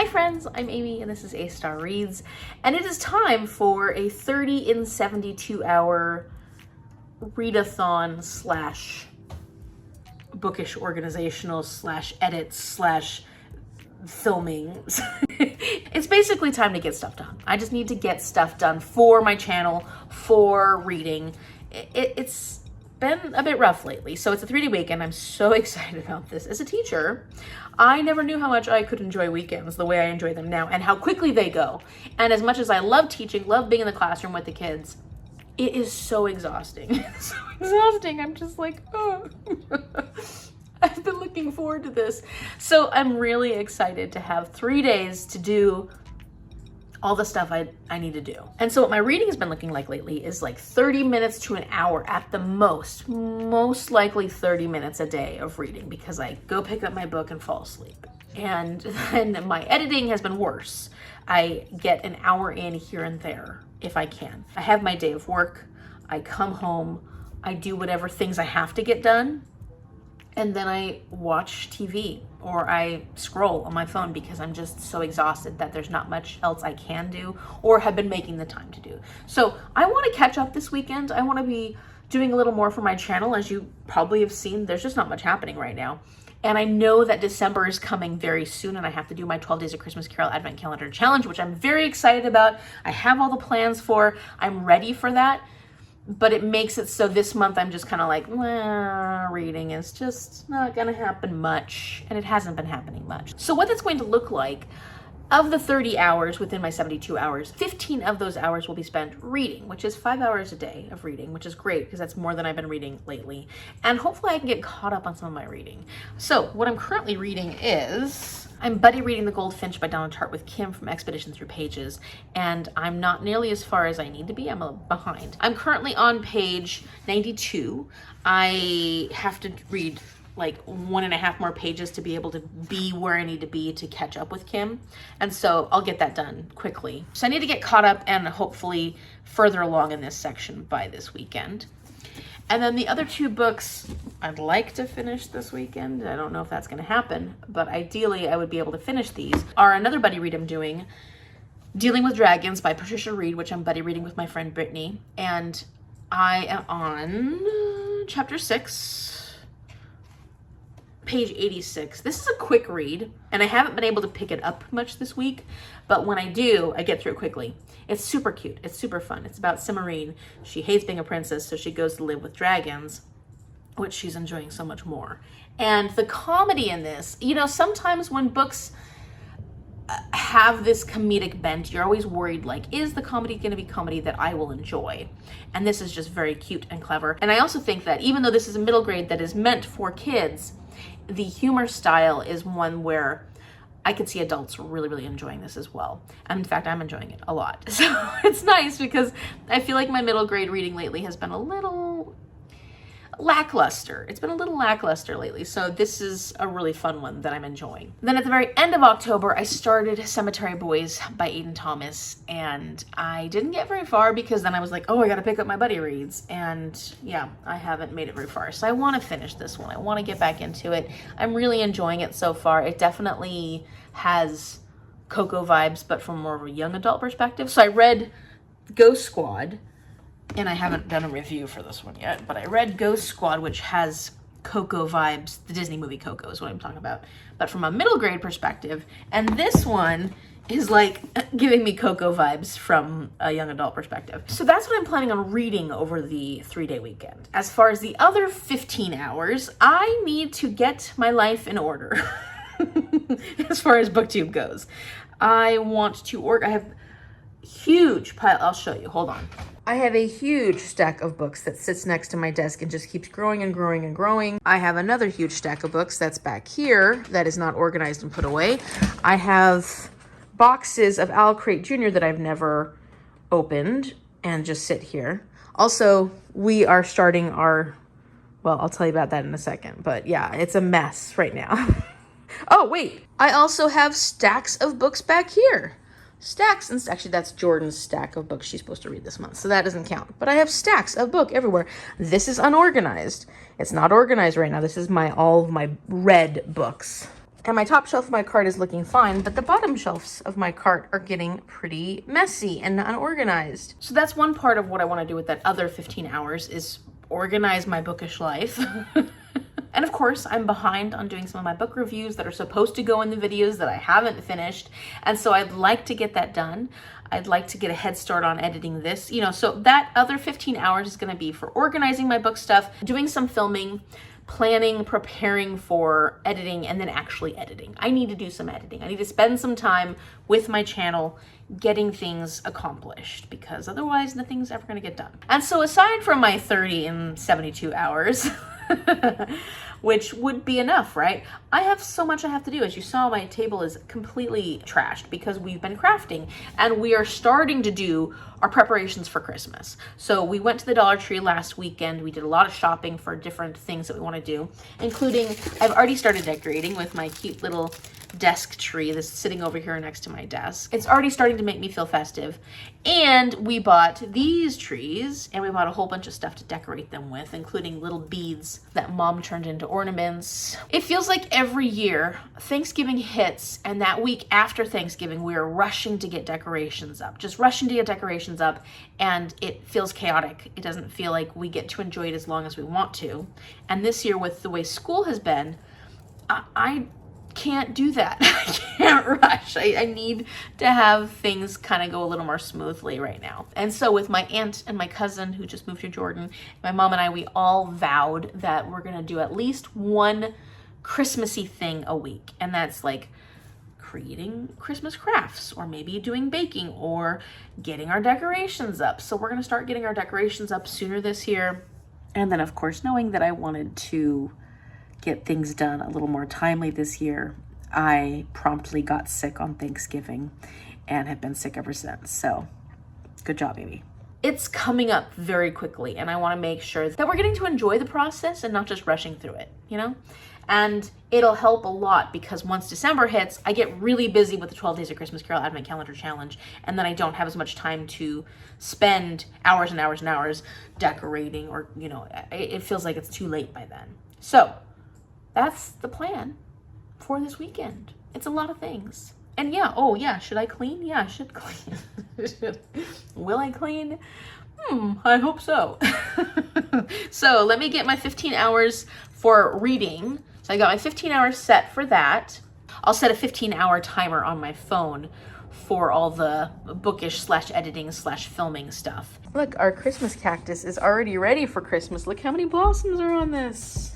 Hi friends, I'm Amy and this is A Star Reads, and it is time for a 30 in 72 hour readathon slash bookish organizational slash edits slash filming. It's basically time to get stuff done. I just need to get stuff done for my channel, for reading. It's been a bit rough lately, so it's a 3-day weekend. I'm so excited about this. As a teacher, I never knew how much I could enjoy weekends the way I enjoy them now and how quickly they go. And as much as I love teaching, love being in the classroom with the kids, it is so exhausting. It's so exhausting. I'm just like, oh. I've been looking forward to this. So I'm really excited to have 3 days to do all the stuff I need to do. And so what my reading has been looking like lately is like 30 minutes to an hour at the most likely 30 minutes a day of reading, because I go pick up my book and fall asleep. And then my editing has been worse. I get an hour in here and there if I can. I have my day of work, I come home, I do whatever things I have to get done, and then I watch TV or I scroll on my phone because I'm just so exhausted that there's not much else I can do or have been making the time to do. So I want to catch up this weekend. I want to be doing a little more for my channel. As you probably have seen, there's just not much happening right now. And I know that December is coming very soon and I have to do my 12 Days of Christmas Carol Advent Calendar Challenge, which I'm very excited about. I have all the plans for. I'm ready for that. But it makes it so this month I'm just kind of like, reading is just not gonna happen much, and it hasn't been happening much. So what that's going to look like, of the 30 hours within my 72 hours, 15 of those hours will be spent reading, which is 5 hours a day of reading, which is great because that's more than I've been reading lately. And hopefully I can get caught up on some of my reading. So what I'm currently reading is, I'm buddy reading The Goldfinch by Donna Tartt with Kim from Expedition Through Pages, and I'm not nearly as far as I need to be. I'm a little behind. I'm currently on page 92. I have to read like 1.5 more pages to be able to be where I need to be to catch up with Kim. And so I'll get that done quickly. So I need to get caught up and hopefully further along in this section by this weekend. And then the other 2 books I'd like to finish this weekend. I don't know if that's going to happen, but ideally I would be able to finish these. Are another buddy read I'm doing, Dealing with Dragons by Patricia, Wrede, which I'm buddy reading with my friend Brittany. And I am on chapter 6, page 86. This is a quick read, and I haven't been able to pick it up much this week, but when I do, I get through it quickly. It's super cute. It's super fun. It's about Cimarine. She hates being a princess, so she goes to live with dragons, which she's enjoying so much more. And the comedy in this, you know, sometimes when books have this comedic bent, you're always worried, like, is the comedy going to be comedy that I will enjoy? And this is just very cute and clever. And I also think that even though this is a middle grade that is meant for kids, the humor style is one where I could see adults really enjoying this as well. And in fact, I'm enjoying it a lot. So it's nice because I feel like my middle grade reading lately has been a little lackluster. It's been a little lackluster lately. So this is a really fun one that I'm enjoying. Then at the very end of October, I started Cemetery Boys by Aiden Thomas, and I didn't get very far because then I was like, oh, I got to pick up my buddy reads. And yeah, I haven't made it very far. So I want to finish this one. I want to get back into it. I'm really enjoying it so far. It definitely has Coco vibes, but from more of a young adult perspective. So I read Ghost Squad, and I haven't done a review for this one yet, but I read Ghost Squad, which has Coco vibes. The Disney movie Coco is what I'm talking about, but from a middle grade perspective. And this one is like giving me Coco vibes from a young adult perspective. So that's what I'm planning on reading over the 3-day weekend. As far as the other 15 hours, I need to get my life in order. As far as BookTube goes, I want to I have huge pile. I'll show you. Hold on. I have a huge stack of books that sits next to my desk and just keeps growing and growing and growing. I have another huge stack of books that's back here that is not organized and put away. I have boxes of OwlCrate Jr. that I've never opened and just sit here. Also, we are starting our, well, I'll tell you about that in a second, but yeah, it's a mess right now. Oh, wait, I also have stacks of books back here. Stacks, and actually that's Jordan's stack of books she's supposed to read this month, so that doesn't count. But I have stacks of book everywhere. This is unorganized. It's not organized right now. This is all of my red books. And my top shelf of my cart is looking fine, but the bottom shelves of my cart are getting pretty messy and unorganized. So that's one part of what I want to do with that other 15 hours is organize my bookish life. And of course, I'm behind on doing some of my book reviews that are supposed to go in the videos that I haven't finished. And so I'd like to get that done. I'd like to get a head start on editing this, you know, so that other 15 hours is going to be for organizing my book stuff, doing some filming, planning, preparing for editing, and then actually editing. I need to do some editing. I need to spend some time with my channel getting things accomplished because otherwise nothing's ever going to get done. And so aside from my 30 and 72 hours, which would be enough, right? I have so much I have to do. As you saw, my table is completely trashed because we've been crafting and we are starting to do our preparations for Christmas. So we went to the Dollar Tree last weekend. We did a lot of shopping for different things that we want to do, including I've already started decorating with my cute little desk tree that's sitting over here next to my desk. It's already starting to make me feel festive. And we bought these trees and we bought a whole bunch of stuff to decorate them with, including little beads that Mom turned into ornaments. It feels like every year Thanksgiving hits and that week after Thanksgiving, we are rushing to get decorations up, just rushing to get decorations up, and it feels chaotic. It doesn't feel like we get to enjoy it as long as we want to. And this year with the way school has been, I can't do that. I can't rush. I need to have things kind of go a little more smoothly right now. And so with my aunt and my cousin who just moved to Jordan, my mom and I, we all vowed that we're going to do at least one Christmassy thing a week. And that's like creating Christmas crafts or maybe doing baking or getting our decorations up. So we're going to start getting our decorations up sooner this year. And then of course, knowing that I wanted to get things done a little more timely this year, I promptly got sick on Thanksgiving and have been sick ever since. So good job, baby. It's coming up very quickly and I want to make sure that we're getting to enjoy the process and not just rushing through it, you know? And it'll help a lot because once December hits, I get really busy with the 12 Days of Christmas Carol Advent Calendar Challenge, and then I don't have as much time to spend hours and hours and hours decorating, or, you know, it feels like it's too late by then. So that's the plan for this weekend. It's a lot of things. And yeah, oh yeah, should I clean? Yeah, I should clean. Will I clean? I hope so. So let me get my 15 hours for reading. So I got my 15 hours set for that. I'll set a 15-hour timer on my phone for all the bookish / editing / filming stuff. Look, our Christmas cactus is already ready for Christmas. Look how many blossoms are on this.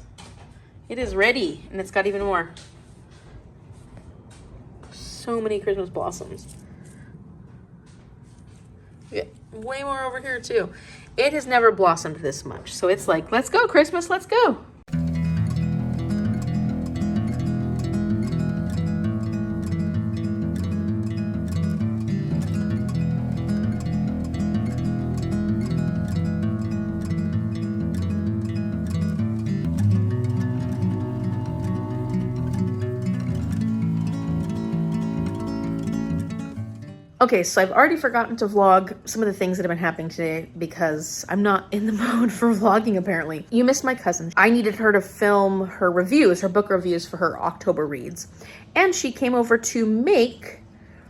It is ready, and it's got even more. So many Christmas blossoms. Yeah, way more over here too. It has never blossomed this much, so it's like, let's go, Christmas, let's go. Okay, so I've already forgotten to vlog some of the things that have been happening today because I'm not in the mode for vlogging, apparently. You missed my cousin. I needed her to film her reviews, her book reviews for her October reads. And she came over to make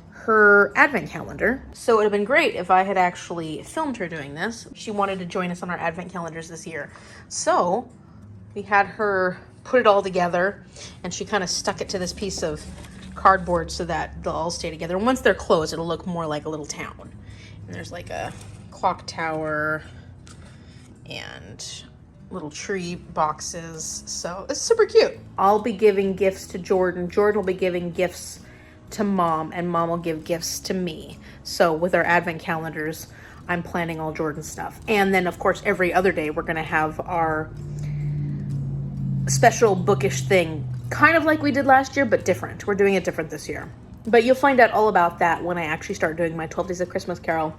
her advent calendar. So it would have been great if I had actually filmed her doing this. She wanted to join us on our advent calendars this year. So we had her put it all together, and she kind of stuck it to this piece of cardboard so that they'll all stay together. And once they're closed, it'll look more like a little town. And there's like a clock tower and little tree boxes. So it's super cute. I'll be giving gifts to Jordan. Jordan will be giving gifts to Mom, and Mom will give gifts to me. So with our advent calendars, I'm planning all Jordan stuff. And then of course, every other day, we're gonna have our special bookish thing, kind of like we did last year, but different. We're doing it different this year. But you'll find out all about that when I actually start doing my 12 Days of Christmas Carol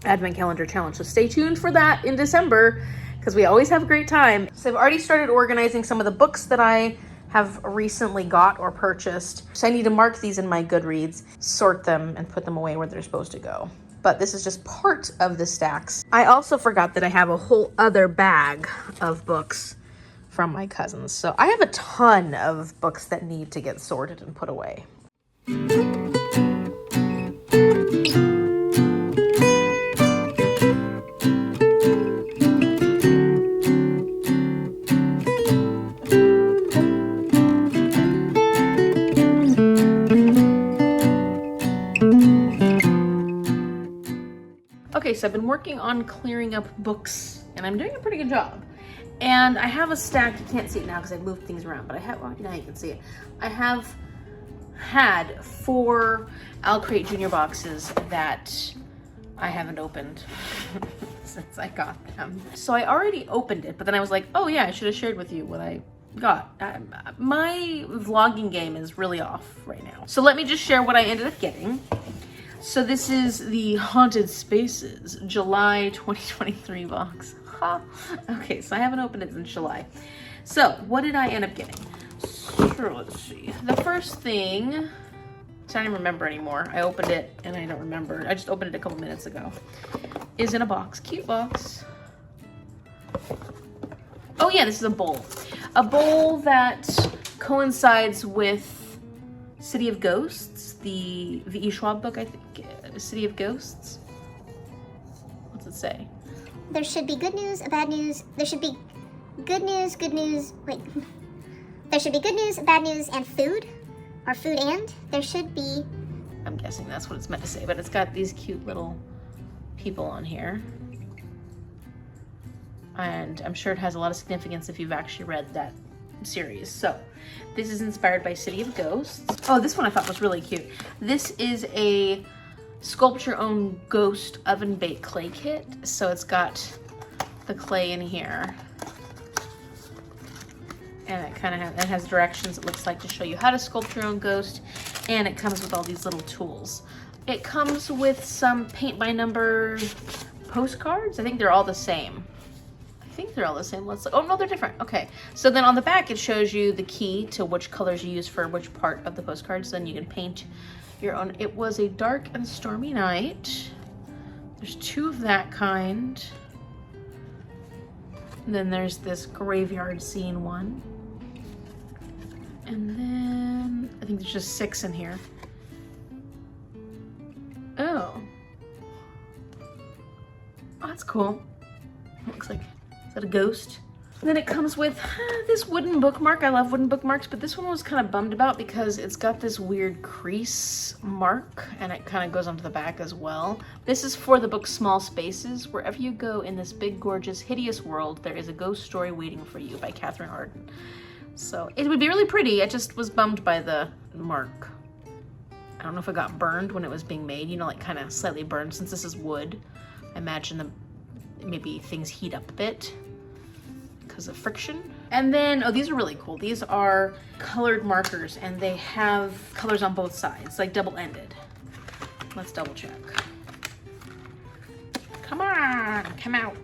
Advent Calendar Challenge. So stay tuned for that in December, because we always have a great time. So I've already started organizing some of the books that I have recently got or purchased. So I need to mark these in my Goodreads, sort them, and put them away where they're supposed to go. But this is just part of the stacks. I also forgot that I have a whole other bag of books from my cousins. So I have a ton of books that need to get sorted and put away. Okay, so I've been working on clearing up books, and I'm doing a pretty good job. And I have a stack, you can't see it now because I've moved things around, but I have, well, now you can see it. I have had 4 OwlCrate Junior boxes that I haven't opened since I got them. So I already opened it, but then I was like, oh yeah, I should have shared with you what I got. My vlogging game is really off right now. So let me just share what I ended up getting. So this is the Haunted Spaces July 2023 box. Okay, so I haven't opened it since July. So what did I end up getting? So let's see. The first thing, I don't even remember anymore. I opened it and I don't remember. I just opened it a couple minutes ago. Is in a box, cute box. Oh yeah, this is a bowl. A bowl that coincides with City of Ghosts, the V.E. Schwab book, I think. City of Ghosts. What's it say? There should be good news, a bad news. There should be good news, wait. There should be good news, bad news, and food. Or food and. There should be. I'm guessing that's what it's meant to say, but it's got these cute little people on here. And I'm sure it has a lot of significance if you've actually read that series. So this is inspired by City of Ghosts. Oh, this one I thought was really cute. This is a sculpt your own ghost oven baked clay kit. So it's got the clay in here. And it kind of has directions, it looks like, to show you how to sculpt your own ghost. And it comes with all these little tools. It comes with some paint by number postcards. I think they're all the same. I think they're all the same. Let's look. Oh no, they're different. Okay. So then on the back, it shows you the key to which colors you use for which part of the postcards. Then you can paint your own. It was a dark and stormy night. There's 2 of that kind. And then there's this graveyard scene one. And then I think there's just 6 in here. Oh. Oh, that's cool. Looks like, is that a ghost? And then it comes with this wooden bookmark. I love wooden bookmarks, but this one was kind of bummed about because it's got this weird crease mark and it kind of goes onto the back as well. This is for the book Small Spaces. Wherever you go in this big, gorgeous, hideous world, there is a ghost story waiting for you by Catherine Arden. So it would be really pretty. I just was bummed by the mark. I don't know if it got burned when it was being made, you know, like kind of slightly burned. Since this is wood, I imagine maybe things heat up a bit because of friction. And then, oh, these are really cool. These are colored markers and they have colors on both sides, like double-ended. Let's double check. Come on, come out.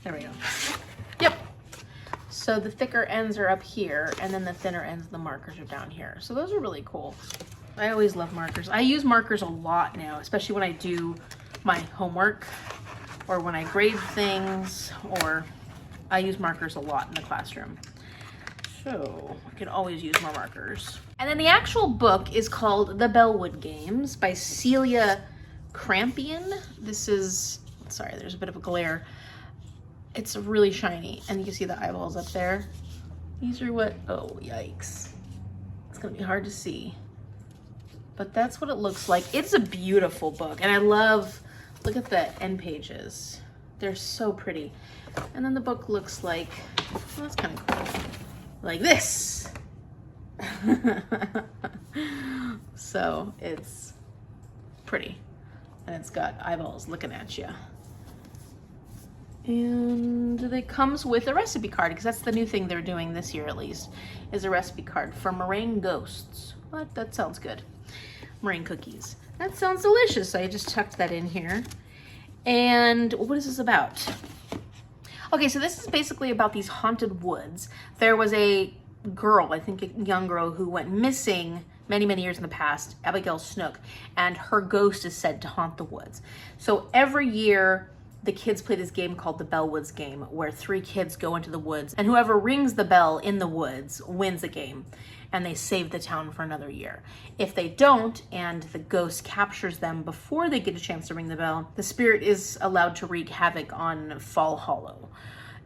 There we go. Yep. So the thicker ends are up here and then the thinner ends of the markers are down here. So those are really cool. I always love markers. I use markers a lot now, especially when I do my homework or when I grade things, or I use markers a lot in the classroom. So I can always use more markers. And then the actual book is called The Bellwood Games by Celia Crampion. This is, sorry, there's a bit of a glare. It's really shiny and you can see the eyeballs up there. These are what, oh yikes. It's gonna be hard to see. But that's what it looks like. It's a beautiful book and I love, look at the end pages. They're so pretty. And then the book looks like, well, that's kind of cool. Like this. So it's pretty. And it's got eyeballs looking at you. And it comes with a recipe card, because that's the new thing they're doing this year at least, is a recipe card for meringue ghosts. What? That sounds good. Meringue cookies. That sounds delicious. So I just tucked that in here. And what is this about? Okay, so this is basically about these haunted woods. There was a girl, I think a young girl, who went missing many, many years in the past, Abigail Snook, and her ghost is said to haunt the woods. So every year the kids play this game called the Bellwoods game, where 3 kids go into the woods, and whoever rings the bell in the woods wins the game, and they save the town for another year. If they don't, and the ghost captures them before they get a chance to ring the bell, the spirit is allowed to wreak havoc on Fall Hollow.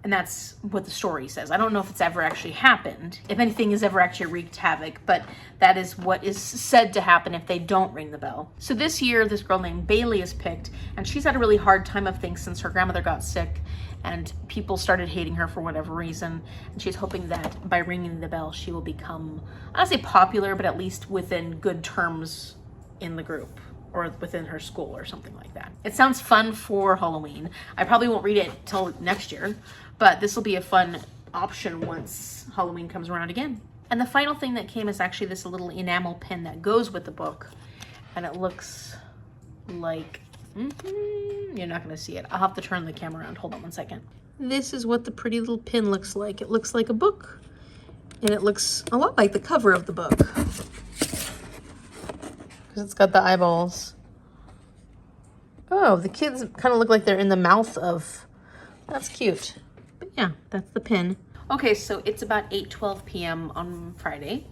And that's what the story says. I don't know if it's ever actually happened, if anything has ever actually wreaked havoc, but that is what is said to happen if they don't ring the bell. So this year, this girl named Bailey is picked, and she's had a really hard time of things since her grandmother got sick, and people started hating her for whatever reason. And she's hoping that by ringing the bell, she will become, I don't say popular, but at least within good terms in the group, or within her school or something like that. It sounds fun for Halloween. I probably won't read it till next year, but this will be a fun option once Halloween comes around again. And the final thing that came is actually this little enamel pin that goes with the book. And it looks like, you're not gonna see it. I'll have to turn the camera around. Hold on one second. This is what the pretty little pin looks like. It looks like a book. And it looks a lot like the cover of the book, because it's got the eyeballs. Oh, the kids kind of look like they're in the mouth of, that's cute. But yeah, that's the pin. Okay, so it's about 8:12 p.m. on Friday,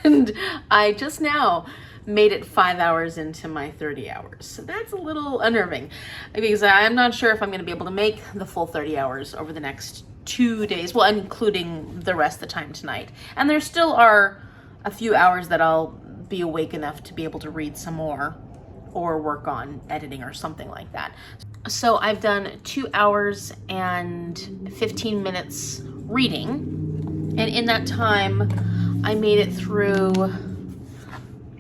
and I just now made it 5 hours into my 30 hours. So that's a little unnerving, because I'm not sure if I'm going to be able to make the full 30 hours over the next 2 days, well, including the rest of the time tonight. And there still are a few hours that I'll be awake enough to be able to read some more or work on editing or something like that. So I've done 2 hours and 15 minutes reading, and in that time I made it through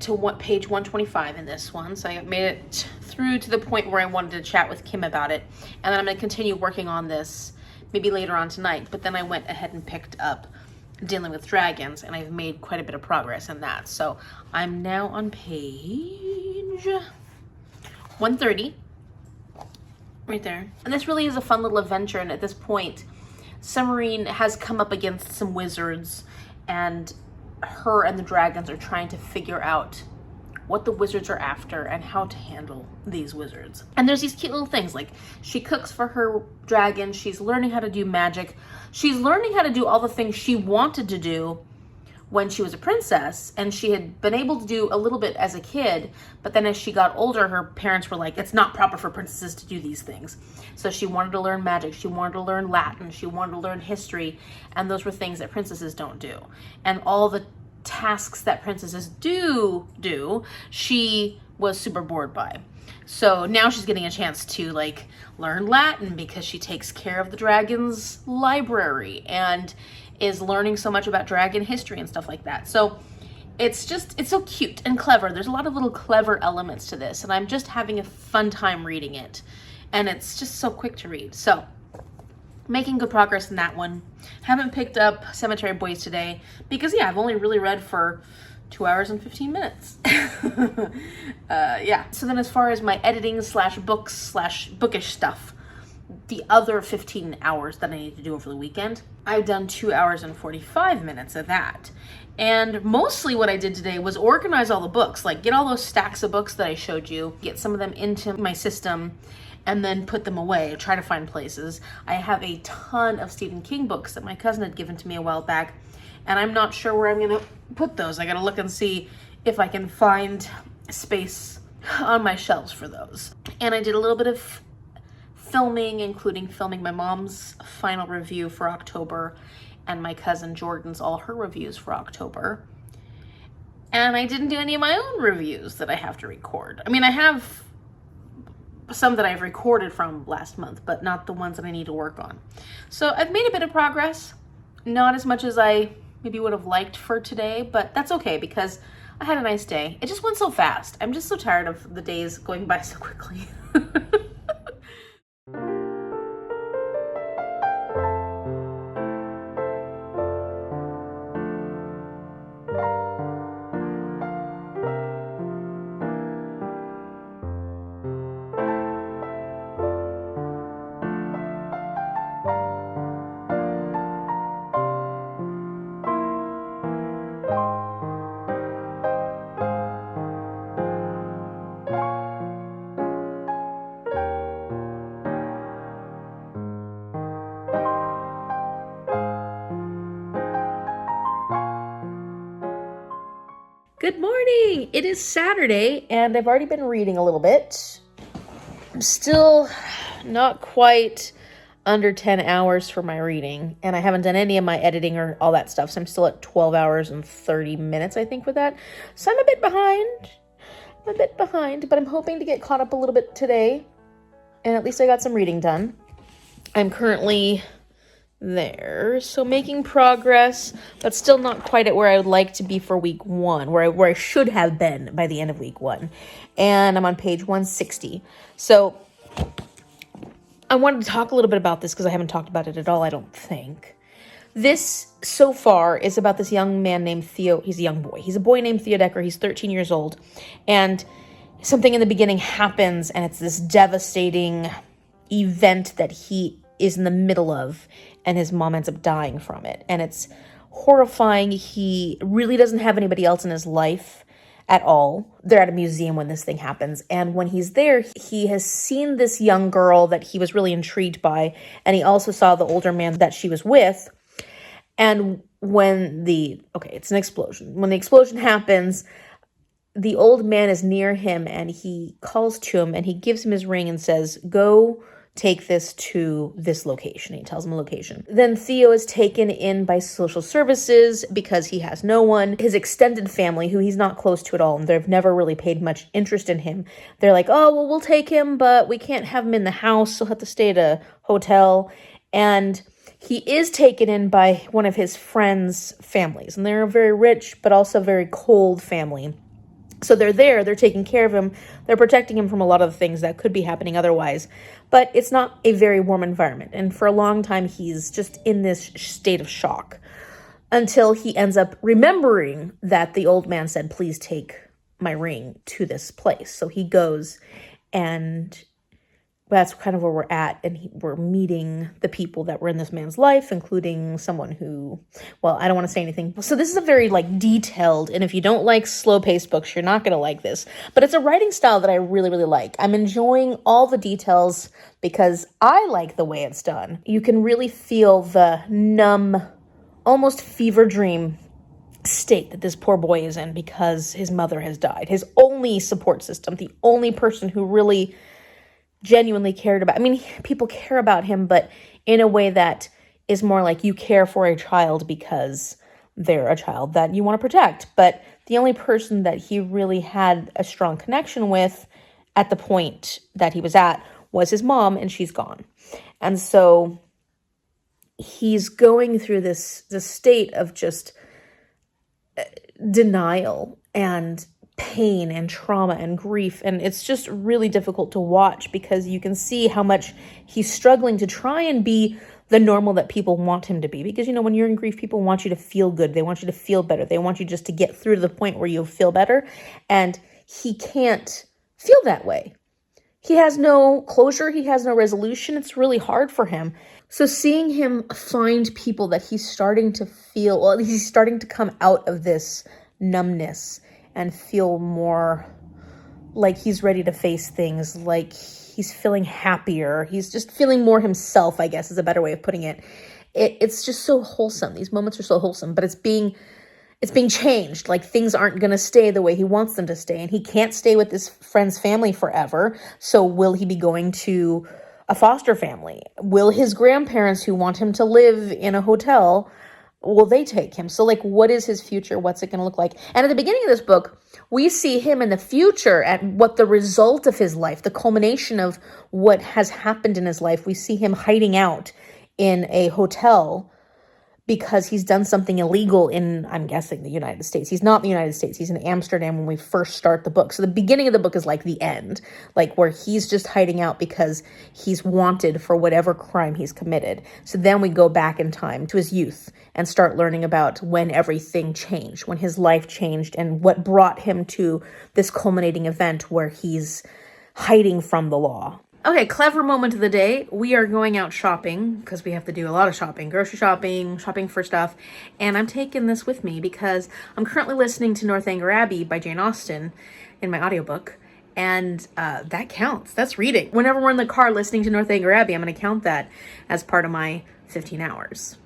to page 125 in this one. So I made it through to the point where I wanted to chat with Kim about it, and then I'm going to continue working on this maybe later on tonight. But then I went ahead and picked up Dealing with Dragons, and I've made quite a bit of progress in that. So I'm now on page 130, right there. And this really is a fun little adventure, and at this point, Summerine has come up against some wizards, and her and the dragons are trying to figure out what the wizards are after and how to handle these wizards. And there's these cute little things, like she cooks for her dragon, she's learning how to do magic, she's learning how to do all the things she wanted to do when she was a princess, and she had been able to do a little bit as a kid, but then as she got older, her parents were like, it's not proper for princesses to do these things. So she wanted to learn magic, she wanted to learn Latin, she wanted to learn history, and those were things that princesses don't do. And all the tasks that princesses do, she was super bored by. So now she's getting a chance to like learn Latin because she takes care of the dragon's library and is learning so much about dragon history and stuff like that. So it's so cute and clever. There's a lot of little clever elements to this, and I'm just having a fun time reading it. And it's just so quick to read. So making good progress in that one. Haven't picked up Cemetery Boys today because, yeah, I've only really read for 2 hours and 15 minutes. Yeah. So then as far as my editing / books / bookish stuff, the other 15 hours that I need to do over the weekend, I've done 2 hours and 45 minutes of that. And mostly what I did today was organize all the books, like get all those stacks of books that I showed you, get some of them into my system, and then put them away, try to find places. I have a ton of Stephen King books that my cousin had given to me a while back, and I'm not sure where I'm gonna put those. I gotta look and see if I can find space on my shelves for those. And I did a little bit of filming, including filming my mom's final review for October and my cousin Jordan's all her reviews for October. And I didn't do any of my own reviews that I have to record. I mean, I have some that I've recorded from last month, but not the ones that I need to work on. So I've made a bit of progress, not as much as I maybe would have liked for today, but that's okay because I had a nice day. It just went so fast. I'm just so tired of the days going by so quickly. Good morning! It is Saturday, and I've already been reading a little bit. I'm still not quite under 10 hours for my reading, and I haven't done any of my editing or all that stuff, so I'm still at 12 hours and 30 minutes, I think, with that. So I'm a bit behind, but I'm hoping to get caught up a little bit today, and at least I got some reading done. I'm currently there, so making progress, but still not quite at where I would like to be for week 1, where I should have been by the end of week 1. And I'm on page 160. So I wanted to talk a little bit about this because I haven't talked about it at all, I don't think. This, so far, is about this young man named Theo. He's a young boy. He's a boy named Theo Decker. He's 13 years old. And something in the beginning happens, and it's this devastating event that he is in the middle of, and his mom ends up dying from it. And it's horrifying. He really doesn't have anybody else in his life at all. They're at a museum when this thing happens. And when he's there, he has seen this young girl that he was really intrigued by. And he also saw the older man that she was with. And it's an explosion. When the explosion happens, the old man is near him, and he calls to him, and he gives him his ring and says, "Go take this to this location." He tells him a location. Then Theo is taken in by social services because he has no one. His extended family, who he's not close to at all, and they've never really paid much interest in him. They're like, "Oh, well, we'll take him, but we can't have him in the house. He'll have to stay at a hotel." And he is taken in by one of his friends' families, and they're a very rich but also very cold family. So they're there, they're taking care of him, they're protecting him from a lot of the things that could be happening otherwise, but it's not a very warm environment, and for a long time he's just in this state of shock, until he ends up remembering that the old man said, "Please take my ring to this place." So he goes, and that's kind of where we're at, and we're meeting the people that were in this man's life, including someone who, well, I don't want to say anything. So this is a very, detailed, and if you don't like slow-paced books, you're not going to like this. But it's a writing style that I really, really like. I'm enjoying all the details because I like the way it's done. You can really feel the numb, almost fever dream state that this poor boy is in because his mother has died. His only support system, the only person who really genuinely cared about. I mean, people care about him, but in a way that is more like you care for a child because they're a child that you want to protect. But the only person that he really had a strong connection with at the point that he was at was his mom, and she's gone. And so he's going through this state of just denial and pain and trauma and grief, and it's just really difficult to watch because you can see how much he's struggling to try and be the normal that people want him to be, because when you're in grief, people want you to feel good, they want you to feel better, they want you just to get through to the point where you'll feel better, and he can't feel that way. He has no closure, he has no resolution. It's really hard for him. So seeing him find people that he's starting to feel, well, he's starting to come out of this numbness and feel more like he's ready to face things, like he's feeling happier. He's just feeling more himself, I guess is a better way of putting it. It's just so wholesome. These moments are so wholesome, but it's being changed. Like things aren't going to stay the way he wants them to stay, and he can't stay with this friend's family forever. So will he be going to a foster family? Will his grandparents, who want him to live in a hotel, will they take him? So what is his future? What's it going to look like? And at the beginning of this book, we see him in the future at what the result of his life, the culmination of what has happened in his life. We see him hiding out in a hotel because he's done something illegal in, I'm guessing, the United States. He's not in the United States. He's in Amsterdam when we first start the book. So the beginning of the book is like the end, where he's just hiding out because he's wanted for whatever crime he's committed. So then we go back in time to his youth and start learning about when everything changed, when his life changed, and what brought him to this culminating event where he's hiding from the law. Okay, clever moment of the day. We are going out shopping because we have to do a lot of shopping, grocery shopping, shopping for stuff. And I'm taking this with me because I'm currently listening to Northanger Abbey by Jane Austen in my audiobook. And that counts. That's reading. Whenever we're in the car listening to Northanger Abbey, I'm going to count that as part of my 15 hours.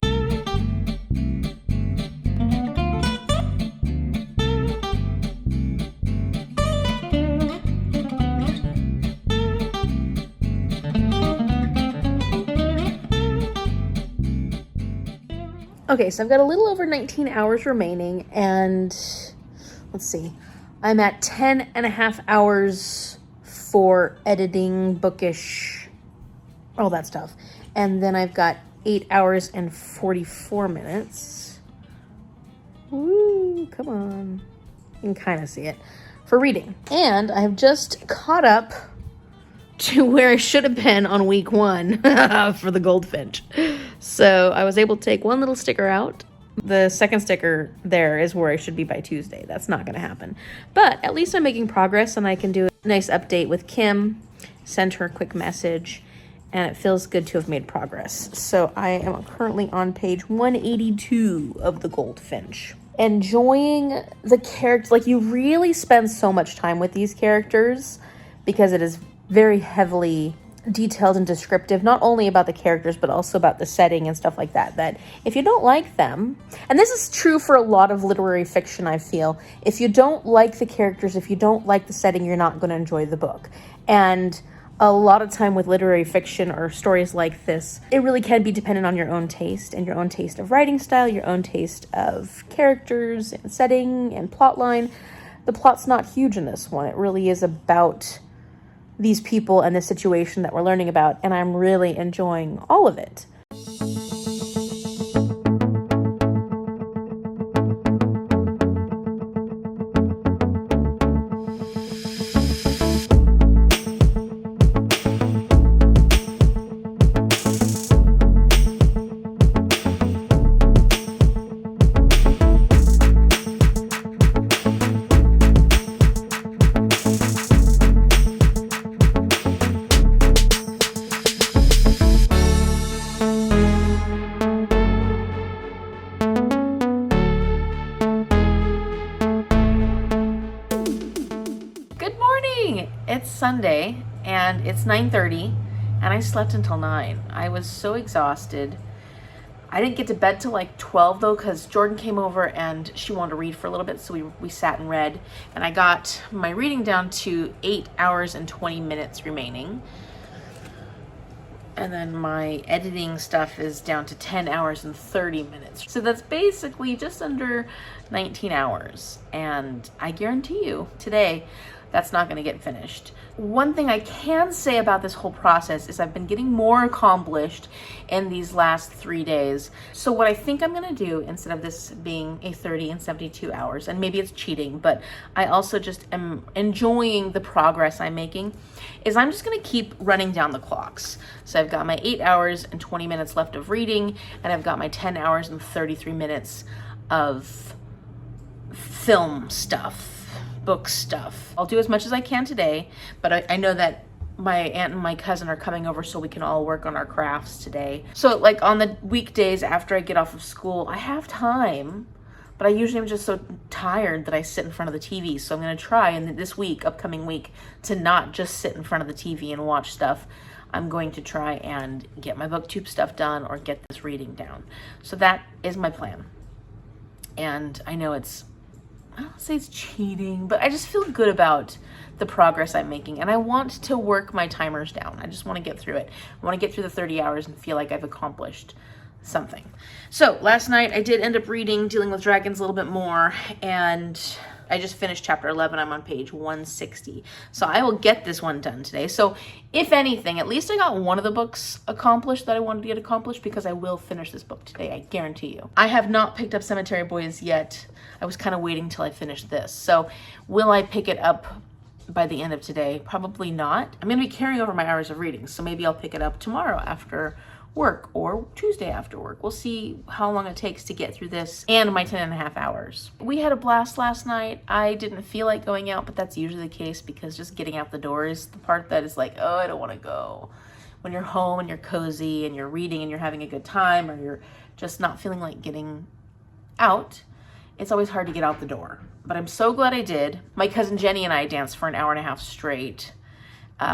Okay, so I've got a little over 19 hours remaining, and let's see, I'm at 10 and a half hours for editing, Bookish, all that stuff. And then I've got 8 hours and 44 minutes. Woo, come on. You can kind of see it. For reading. And I have just caught up to where I should have been on week 1 for the Goldfinch. So I was able to take one little sticker out. The second sticker there is where I should be by Tuesday. That's not going to happen. But at least I'm making progress, and I can do a nice update with Kim, send her a quick message, and it feels good to have made progress. So I am currently on page 182 of the Goldfinch. Enjoying the characters. Like, you really spend so much time with these characters because it is very heavily detailed and descriptive, not only about the characters, but also about the setting and stuff like that, that if you don't like them, and this is true for a lot of literary fiction, I feel, if you don't like the characters, if you don't like the setting, you're not going to enjoy the book. And a lot of time with literary fiction or stories like this, it really can be dependent on your own taste and your own taste of writing style, your own taste of characters and setting and plot line. The plot's not huge in this one. It really is about these people and the situation that we're learning about, and I'm really enjoying all of it. It's Sunday and it's 9:30 and I slept until 9. I was so exhausted. I didn't get to bed till like 12 though, because Jordan came over and she wanted to read for a little bit, so we sat and read, and I got my reading down to 8 hours and 20 minutes remaining. And then my editing stuff is down to 10 hours and 30 minutes. So that's basically just under 19 hours. And I guarantee you today, that's not going to get finished. One thing I can say about this whole process is I've been getting more accomplished in these last 3 days. So what I think I'm going to do, instead of this being a 30 and 72 hours, and maybe it's cheating, but I also just am enjoying the progress I'm making, is I'm just going to keep running down the clocks. So I've got my 8 hours and 20 minutes left of reading, and I've got my 10 hours and 33 minutes of film stuff. Book stuff. I'll do as much as I can today, but I know that my aunt and my cousin are coming over so we can all work on our crafts today. So like on the weekdays after I get off of school, I have time, but I usually am just so tired that I sit in front of the TV. So I'm going to try in this week, upcoming week, to not just sit in front of the TV and watch stuff. I'm going to try and get my BookTube stuff done or get this reading down. So that is my plan. And I know I don't say it's cheating, but I just feel good about the progress I'm making, and I want to work my timers down. I just want to get through it. I want to get through the 30 hours and feel like I've accomplished something. So last night I did end up reading Dealing with Dragons a little bit more, and I just finished chapter 11. I'm on page 160. So I will get this one done today. So if anything, at least I got one of the books accomplished that I wanted to get accomplished, because I will finish this book today, I guarantee you. I have not picked up Cemetery Boys yet. I was kind of waiting till I finished this. So will I pick it up by the end of today? Probably not. I'm going to be carrying over my hours of reading, so maybe I'll pick it up tomorrow after work or Tuesday after work. We'll see how long it takes to get through this and my 10 and a half hours. We had a blast last night. I didn't feel like going out, but that's usually the case because just getting out the door is the part that is like, oh, I don't want to go. When you're home and you're cozy and you're reading and you're having a good time, or you're just not feeling like getting out, it's always hard to get out the door. But I'm so glad I did. My cousin Jenny and I danced for an hour and a half straight.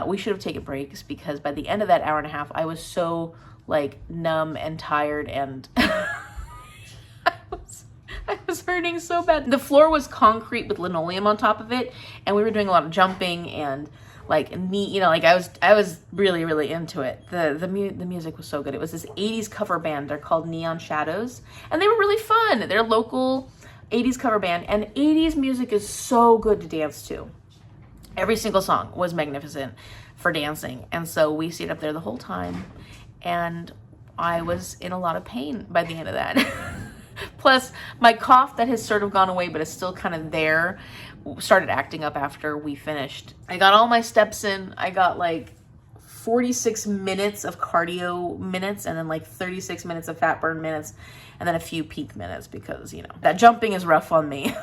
We should have taken breaks, because by the end of that hour and a half, I was so like numb and tired, and I was hurting so bad. The floor was concrete with linoleum on top of it, and we were doing a lot of jumping and like neat, you know, like I was really, really into it. The music was so good. It was this 80s cover band. They're called Neon Shadows, and they were really fun. They're local 80s cover band, and 80s music is so good to dance to. Every single song was magnificent for dancing, and so we stayed up there the whole time, and I was in a lot of pain by the end of that. Plus, my cough that has sort of gone away but is still kind of there started acting up after we finished. I got all my steps in. I got like 46 minutes of cardio minutes and then like 36 minutes of fat burn minutes and then a few peak minutes because, you know, that jumping is rough on me.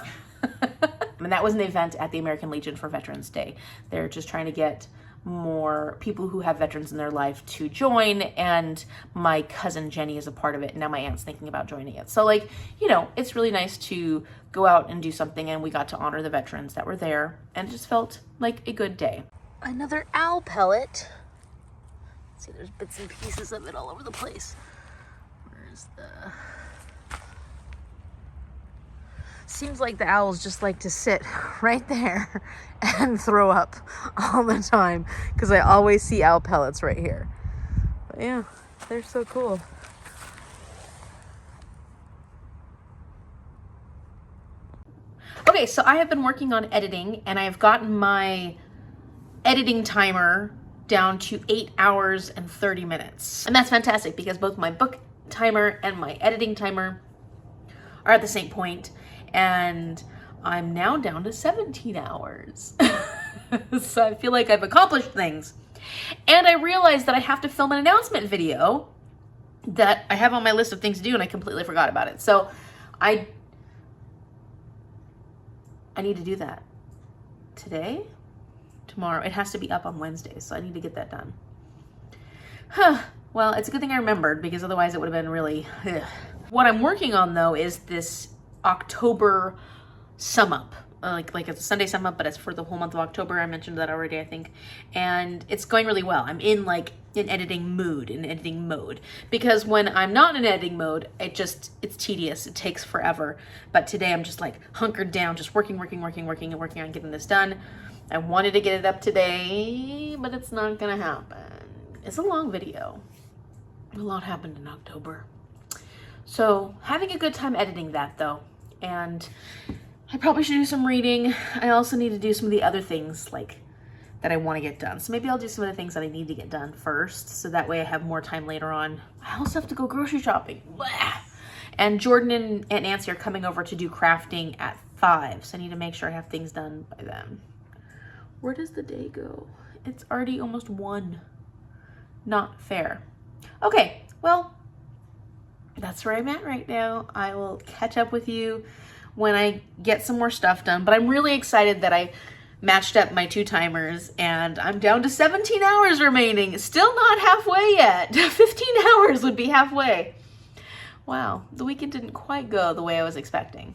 And that was an event at the American Legion for Veterans Day. They're just trying to get more people who have veterans in their life to join, and my cousin Jenny is a part of it, and now my aunt's thinking about joining it. So like, you know, it's really nice to go out and do something, and we got to honor the veterans that were there, and it just felt like a good day. Another owl pellet. Let's see, there's bits and pieces of it all over the place. Where's the... Seems like the owls just like to sit right there and throw up all the time because I always see owl pellets right here. But yeah, they're so cool. Okay, so I have been working on editing, and I have gotten my editing timer down to 8 hours and 30 minutes. And that's fantastic because both my book timer and my editing timer are at the same point. And I'm now down to 17 hours. So I feel like I've accomplished things. And I realized that I have to film an announcement video that I have on my list of things to do, and I completely forgot about it. So I need to do that today, tomorrow. It has to be up on Wednesday, so I need to get that done. Well, it's a good thing I remembered because otherwise it would have been really... Ugh. What I'm working on though is this October sum up, like it's a Sunday sum up, but it's for the whole month of October. I mentioned that already, I think, and it's going really well. I'm in like an editing mood, in editing mode, because when I'm not in editing mode, it's tedious. It takes forever. But today I'm just like hunkered down, just working on getting this done. I wanted to get it up today, but it's not gonna happen. It's a long video. A lot happened in October. So having a good time editing that though. And I probably should do some reading. I also need to do some of the other things like that I want to get done. So maybe I'll do some of the things that I need to get done first, so that way I have more time later on. I also have to go grocery shopping. Blah. And Jordan and Aunt Nancy are coming over to do crafting at 5, so I need to make sure I have things done by then. Where does the day go? It's already almost 1. Not fair. Okay, well, that's where I'm at right now. I will catch up with you when I get some more stuff done, but I'm really excited that I matched up my 2 timers and I'm down to 17 hours remaining. Still not halfway yet. 15 hours would be halfway. Wow, the weekend didn't quite go the way I was expecting.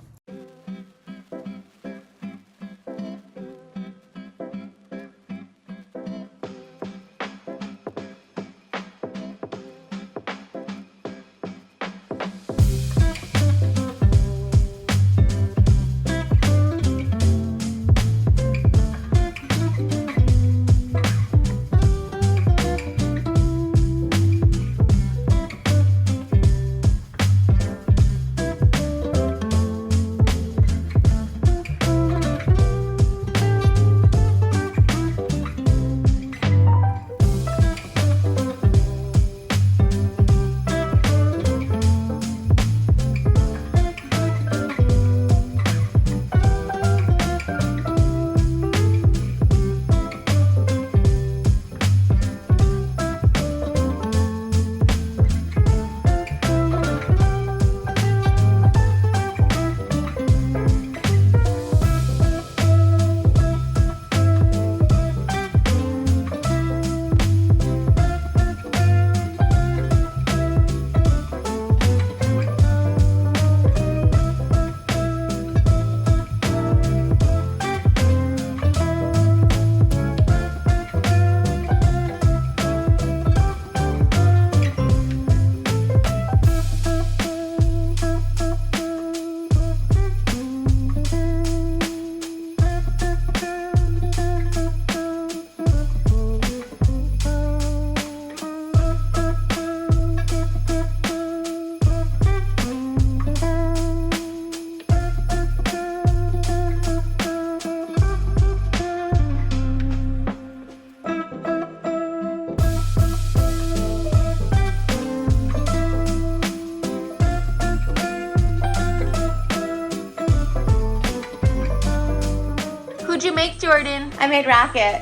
make, Jordan? I made Rocket.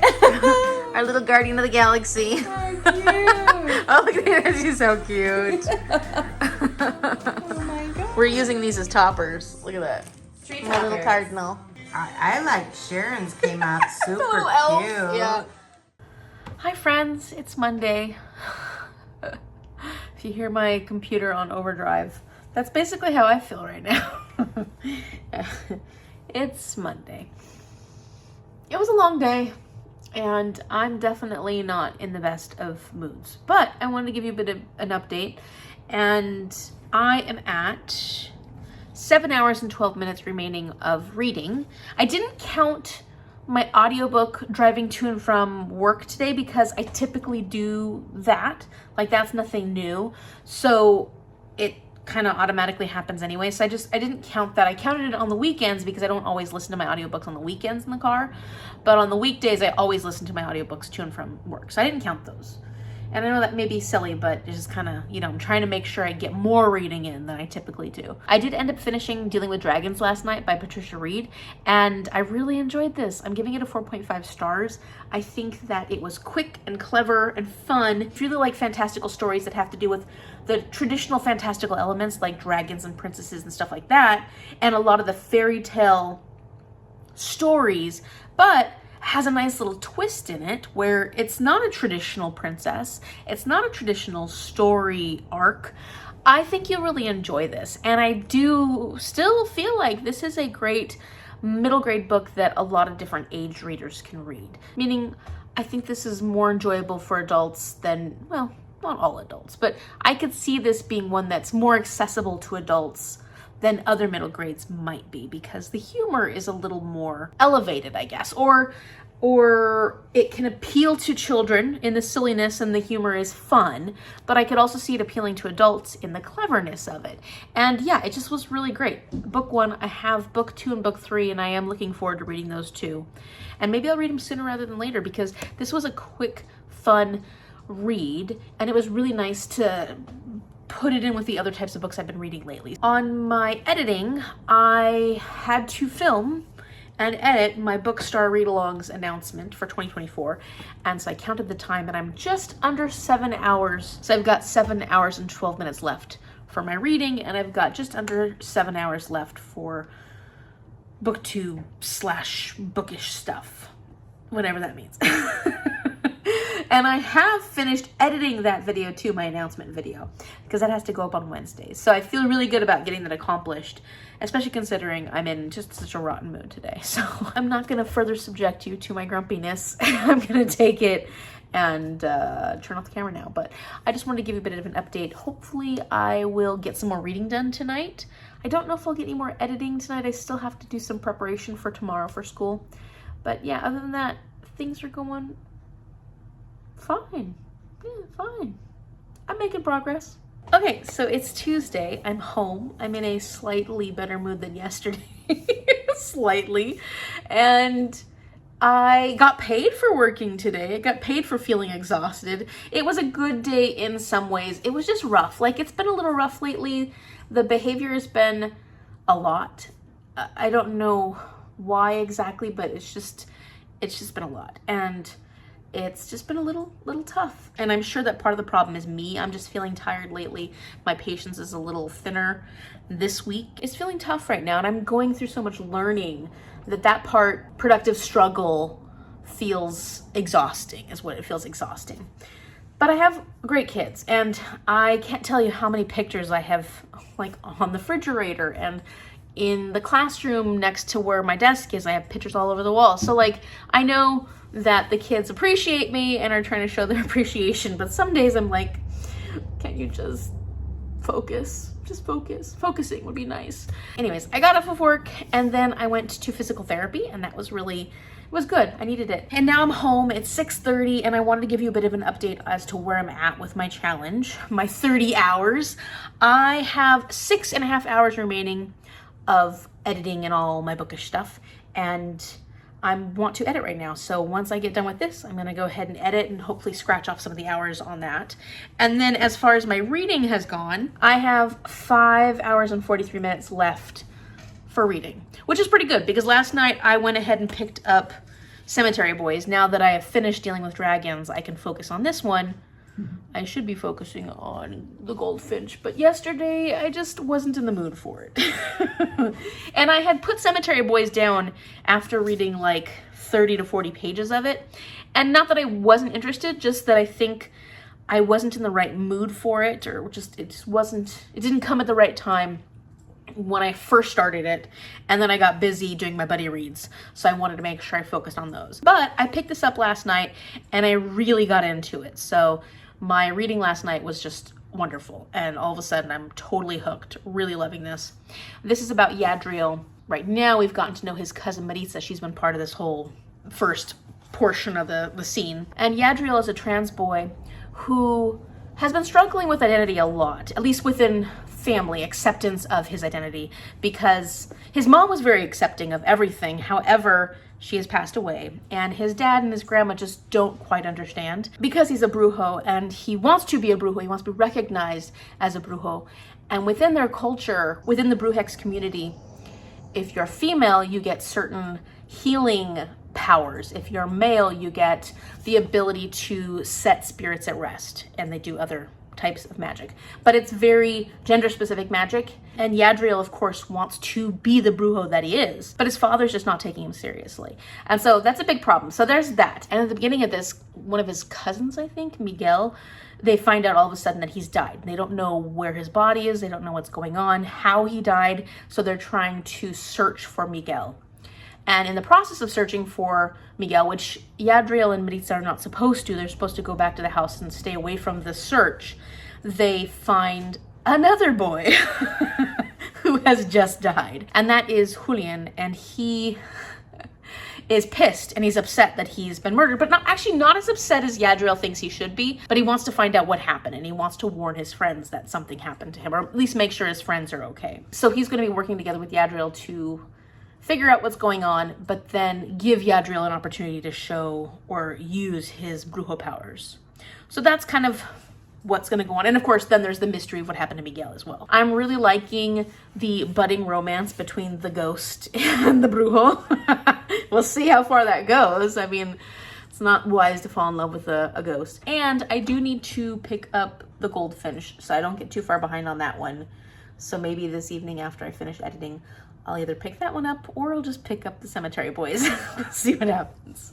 Our little guardian of the galaxy. Oh, cute. Oh, look at that. She's so cute. Oh my god. We're using these as toppers. Look at that. Street My little toppers. cardinal. I like Sharon's came out super Little elf. cute. Yeah. Hi, friends. It's Monday. If you hear my computer on overdrive, that's basically how I feel right now. It's Monday. It was a long day, and I'm definitely not in the best of moods. But I wanted to give you a bit of an update, and I am at 7 hours and 12 minutes remaining of reading. I didn't count my audiobook driving to and from work today because I typically do that. Like, that's nothing new. So it kind of automatically happens anyway. So I didn't count that. I counted it on the weekends because I don't always listen to my audiobooks on the weekends in the car. But on the weekdays, I always listen to my audiobooks to and from work. So I didn't count those. And I know that may be silly, but it's just kind of, you know, I'm trying to make sure I get more reading in than I typically do. I did end up finishing Dealing with Dragons last night by Patricia Wrede, and I really enjoyed this. I'm giving it a 4.5 stars. I think that it was quick and clever and fun. I really like fantastical stories that have to do with the traditional fantastical elements like dragons and princesses and stuff like that, and a lot of the fairy tale stories, but has a nice little twist in it where it's not a traditional princess. It's not a traditional story arc. I think you'll really enjoy this. And I do still feel like this is a great middle grade book that a lot of different age readers can read. Meaning, I think this is more enjoyable for adults than, well, not all adults, but I could see this being one that's more accessible to adults than other middle grades might be, because the humor is a little more elevated, I guess, or it can appeal to children in the silliness and the humor is fun, but I could also see it appealing to adults in the cleverness of it. And yeah, it just was really great. Book 1, I have book 2 and book 3, and I am looking forward to reading those too. And maybe I'll read them sooner rather than later, because this was a quick, fun read, and it was really nice to put it in with the other types of books I've been reading lately. On my editing, I had to film and edit my Bookstar read-alongs announcement for 2024, and so I counted the time, and I'm just under 7 hours. So I've got 7 hours and 12 minutes left for my reading, and I've got just under 7 hours left for BookTube / bookish stuff, whatever that means. And I have finished editing that video too, my announcement video, because that has to go up on Wednesdays. So I feel really good about getting that accomplished, especially considering I'm in just such a rotten mood today. So I'm not going to further subject you to my grumpiness. I'm going to take it and turn off the camera now. But I just wanted to give you a bit of an update. Hopefully I will get some more reading done tonight. I don't know if I'll get any more editing tonight. I still have to do some preparation for tomorrow for school. But yeah, other than that, things are going fine. Yeah, fine. I'm making progress. Okay, so it's Tuesday. I'm home. I'm in a slightly better mood than yesterday. Slightly. And I got paid for working today. I got paid for feeling exhausted. It was a good day in some ways. It was just rough. Like, it's been a little rough lately. The behavior has been a lot. I don't know why exactly, but it's just been a lot. And it's just been a little tough. And I'm sure that part of the problem is me. I'm just feeling tired lately. My patience is a little thinner this week. It's feeling tough right now, and I'm going through so much learning that part, productive struggle, feels exhausting, is what it feels exhausting. But I have great kids, and I can't tell you how many pictures I have, like, on the refrigerator and in the classroom next to where my desk is. I have pictures all over the wall. So, like, I know that the kids appreciate me and are trying to show their appreciation, but some days I'm like, can't you just focus? Just focus. Focusing would be nice. Anyways, I got off of work, and then I went to physical therapy, and that was really, it was good. I needed it. And now I'm home. It's 6:30, and I wanted to give you a bit of an update as to where I'm at with my challenge, my 30 hours. I have 6.5 hours remaining of editing and all my bookish stuff, and I want to edit right now. So once I get done with this, I'm going to go ahead and edit and hopefully scratch off some of the hours on that. And then as far as my reading has gone, I have 5 hours and 43 minutes left for reading, which is pretty good because last night I went ahead and picked up Cemetery Boys. Now that I have finished dealing with dragons, I can focus on this one. I should be focusing on the Goldfinch, but yesterday I just wasn't in the mood for it. And I had put Cemetery Boys down after reading like 30 to 40 pages of it. And not that I wasn't interested, just that I think I wasn't in the right mood for it, or it didn't come at the right time when I first started it, and then I got busy doing my buddy reads, so I wanted to make sure I focused on those. But I picked this up last night and I really got into it, so my reading last night was just wonderful, and all of a sudden I'm totally hooked, really loving this. This is about Yadriel. Right now we've gotten to know his cousin Maritza. She's been part of this whole first portion of the scene, and Yadriel is a trans boy who has been struggling with identity a lot, at least within family acceptance of his identity, because his mom was very accepting of everything. However, she has passed away, and his dad and his grandma just don't quite understand because he's a brujo and he wants to be a brujo. He wants to be recognized as a brujo. And within their culture, within the Brujex community, if you're female, you get certain healing powers. If you're male, you get the ability to set spirits at rest, and they do other types of magic, but it's very gender-specific magic. And Yadriel, of course, wants to be the brujo that he is, but his father's just not taking him seriously, and so that's a big problem. So there's that. And at the beginning of this, one of his cousins, I think, Miguel, they find out all of a sudden that he's died. They don't know where his body is, they don't know what's going on, how he died, so they're trying to search for Miguel. And in the process of searching for Miguel, which Yadriel and Maritza are not supposed to, they're supposed to go back to the house and stay away from the search, they find another boy who has just died. And that is Julian, and he is pissed and he's upset that he's been murdered, but not as upset as Yadriel thinks he should be, but he wants to find out what happened, and he wants to warn his friends that something happened to him, or at least make sure his friends are okay. So he's going to be working together with Yadriel to figure out what's going on, but then give Yadriel an opportunity to show or use his brujo powers. So that's kind of what's going to go on. And of course, then there's the mystery of what happened to Miguel as well. I'm really liking the budding romance between the ghost and the brujo. We'll see how far that goes. I mean, it's not wise to fall in love with a ghost. And I do need to pick up the Goldfinch, so I don't get too far behind on that one. So maybe this evening after I finish editing, I'll either pick that one up or I'll just pick up the Cemetery Boys. See what happens.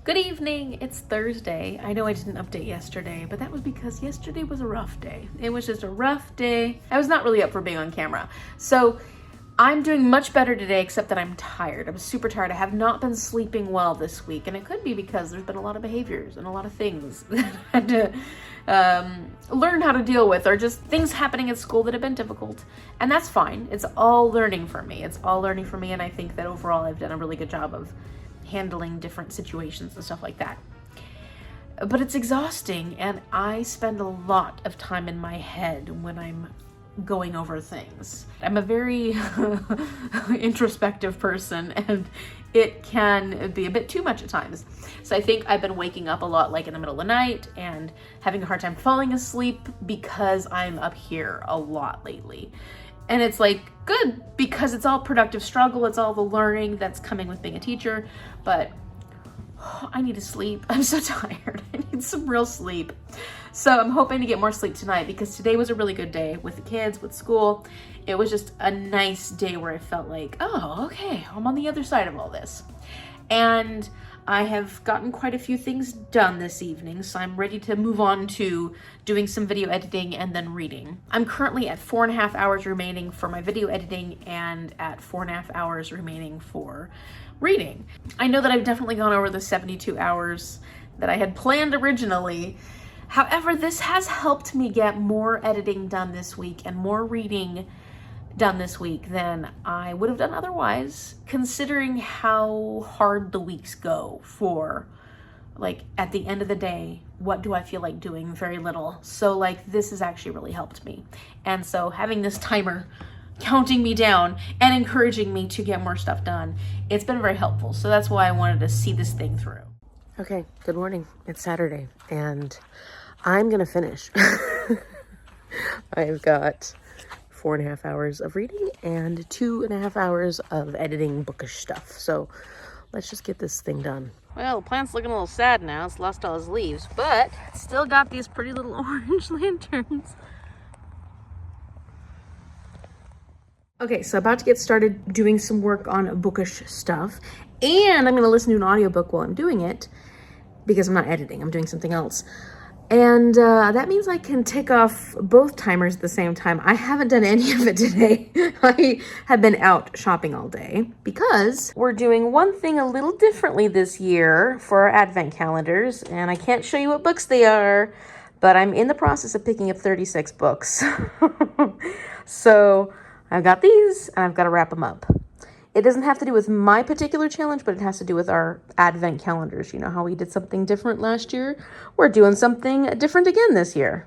Good evening, it's Thursday. I know I didn't update yesterday, but that was because yesterday was a rough day. It was just a rough day. I was not really up for being on camera. So I'm doing much better today, except that I'm tired. I'm super tired. I have not been sleeping well this week, and it could be because there's been a lot of behaviors and a lot of things that I had to learn how to deal with, or just things happening at school that have been difficult. And that's fine. It's all learning for me. It's all learning for me, and I think that overall I've done a really good job of handling different situations and stuff like that. But it's exhausting, and I spend a lot of time in my head when I'm going over things. I'm a very introspective person, and it can be a bit too much at times. So I think I've been waking up a lot, like in the middle of the night, and having a hard time falling asleep because I'm up here a lot lately. And it's like good because it's all productive struggle. It's all the learning that's coming with being a teacher, but I need to sleep. I'm so tired. I need some real sleep. So I'm hoping to get more sleep tonight because today was a really good day with the kids, with school. It was just a nice day where I felt like, oh, okay, I'm on the other side of all this. And I have gotten quite a few things done this evening, so I'm ready to move on to doing some video editing and then reading. I'm currently at 4.5 hours remaining for my video editing and at 4.5 hours remaining for reading. I know that I've definitely gone over the 72 hours that I had planned originally. However, this has helped me get more editing done this week and more reading done this week than I would have done otherwise, considering how hard the weeks go for, like, at the end of the day, what do I feel like doing? Very little. So like, this has actually really helped me. And so having this timer counting me down and encouraging me to get more stuff done, it's been very helpful. So that's why I wanted to see this thing through. Okay, good morning. It's Saturday and I'm gonna finish. I've got 4.5 hours of reading and 2.5 hours of editing bookish stuff. So let's just get this thing done. Well, the plant's looking a little sad now. It's lost all its leaves, but it's still got these pretty little orange lanterns. Okay, so about to get started doing some work on bookish stuff, and I'm going to listen to an audiobook while I'm doing it because I'm not editing, I'm doing something else. And that means I can tick off both timers at the same time. I haven't done any of it today. I have been out shopping all day because we're doing one thing a little differently this year for our advent calendars, and I can't show you what books they are, but I'm in the process of picking up 36 books. So I've got these and I've got to wrap them up. It doesn't have to do with my particular challenge, but it has to do with our advent calendars. You know how we did something different last year? We're doing something different again this year.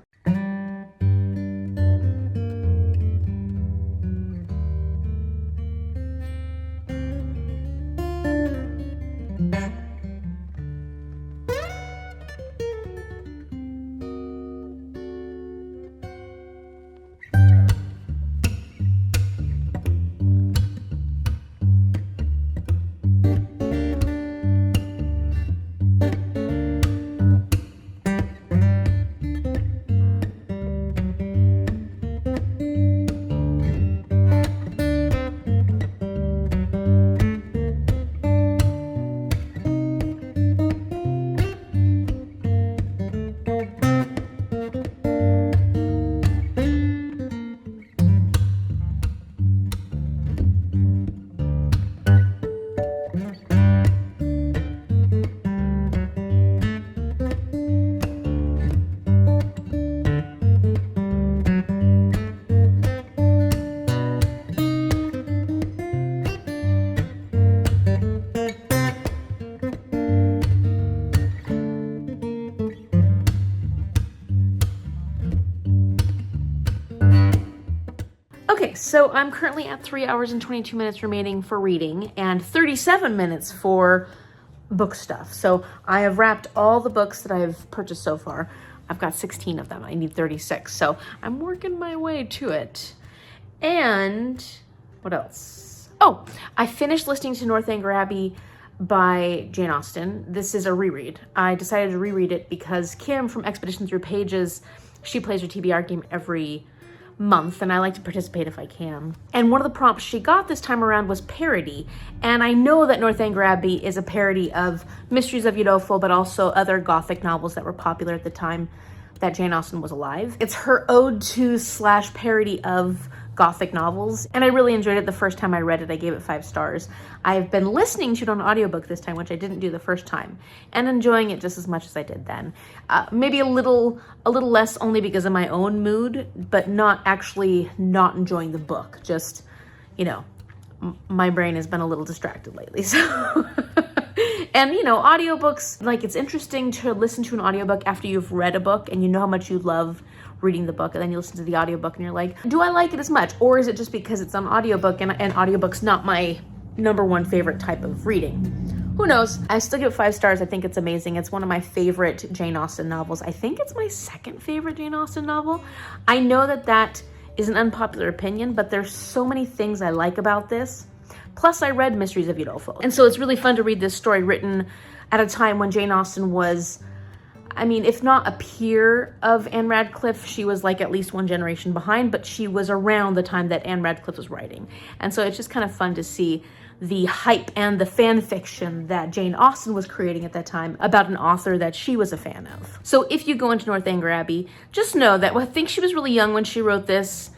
Okay, so I'm currently at 3 hours and 22 minutes remaining for reading and 37 minutes for book stuff. So I have wrapped all the books that I've purchased so far. I've got 16 of them. I need 36. So I'm working my way to it. And what else? Oh, I finished listening to Northanger Abbey by Jane Austen. This is a reread. I decided to reread it because Kim from Expedition Through Pages, she plays her TBR game every month, and I like to participate if I can. And one of the prompts she got this time around was parody, and I know that Northanger Abbey is a parody of Mysteries of Udolpho, but also other Gothic novels that were popular at the time that Jane Austen was alive. It's her ode to / parody of Gothic novels, and I really enjoyed it the first time I read it. I gave it 5 stars. I've been listening to it on audiobook this time, which I didn't do the first time, and enjoying it just as much as I did then. Maybe a little less only because of my own mood, but not actually not enjoying the book. Just, you know, my brain has been a little distracted lately, so... And, you know, audiobooks, like, it's interesting to listen to an audiobook after you've read a book and you know how much you love reading the book, and then you listen to the audiobook and you're like, do I like it as much? Or is it just because it's an audiobook and audiobook's not my #1 favorite type of reading? Who knows? I still give it 5 stars. I think it's amazing. It's one of my favorite Jane Austen novels. I think it's my 2nd favorite Jane Austen novel. I know that is an unpopular opinion, but there's so many things I like about this. Plus, I read Mysteries of Udolpho. And so it's really fun to read this story written at a time when Jane Austen was, I mean, if not a peer of Anne Radcliffe, she was like at least 1 generation behind, but she was around the time that Anne Radcliffe was writing. And so it's just kind of fun to see the hype and the fan fiction that Jane Austen was creating at that time about an author that she was a fan of. So if you go into Northanger Abbey, just know that I think she was really young when she wrote this.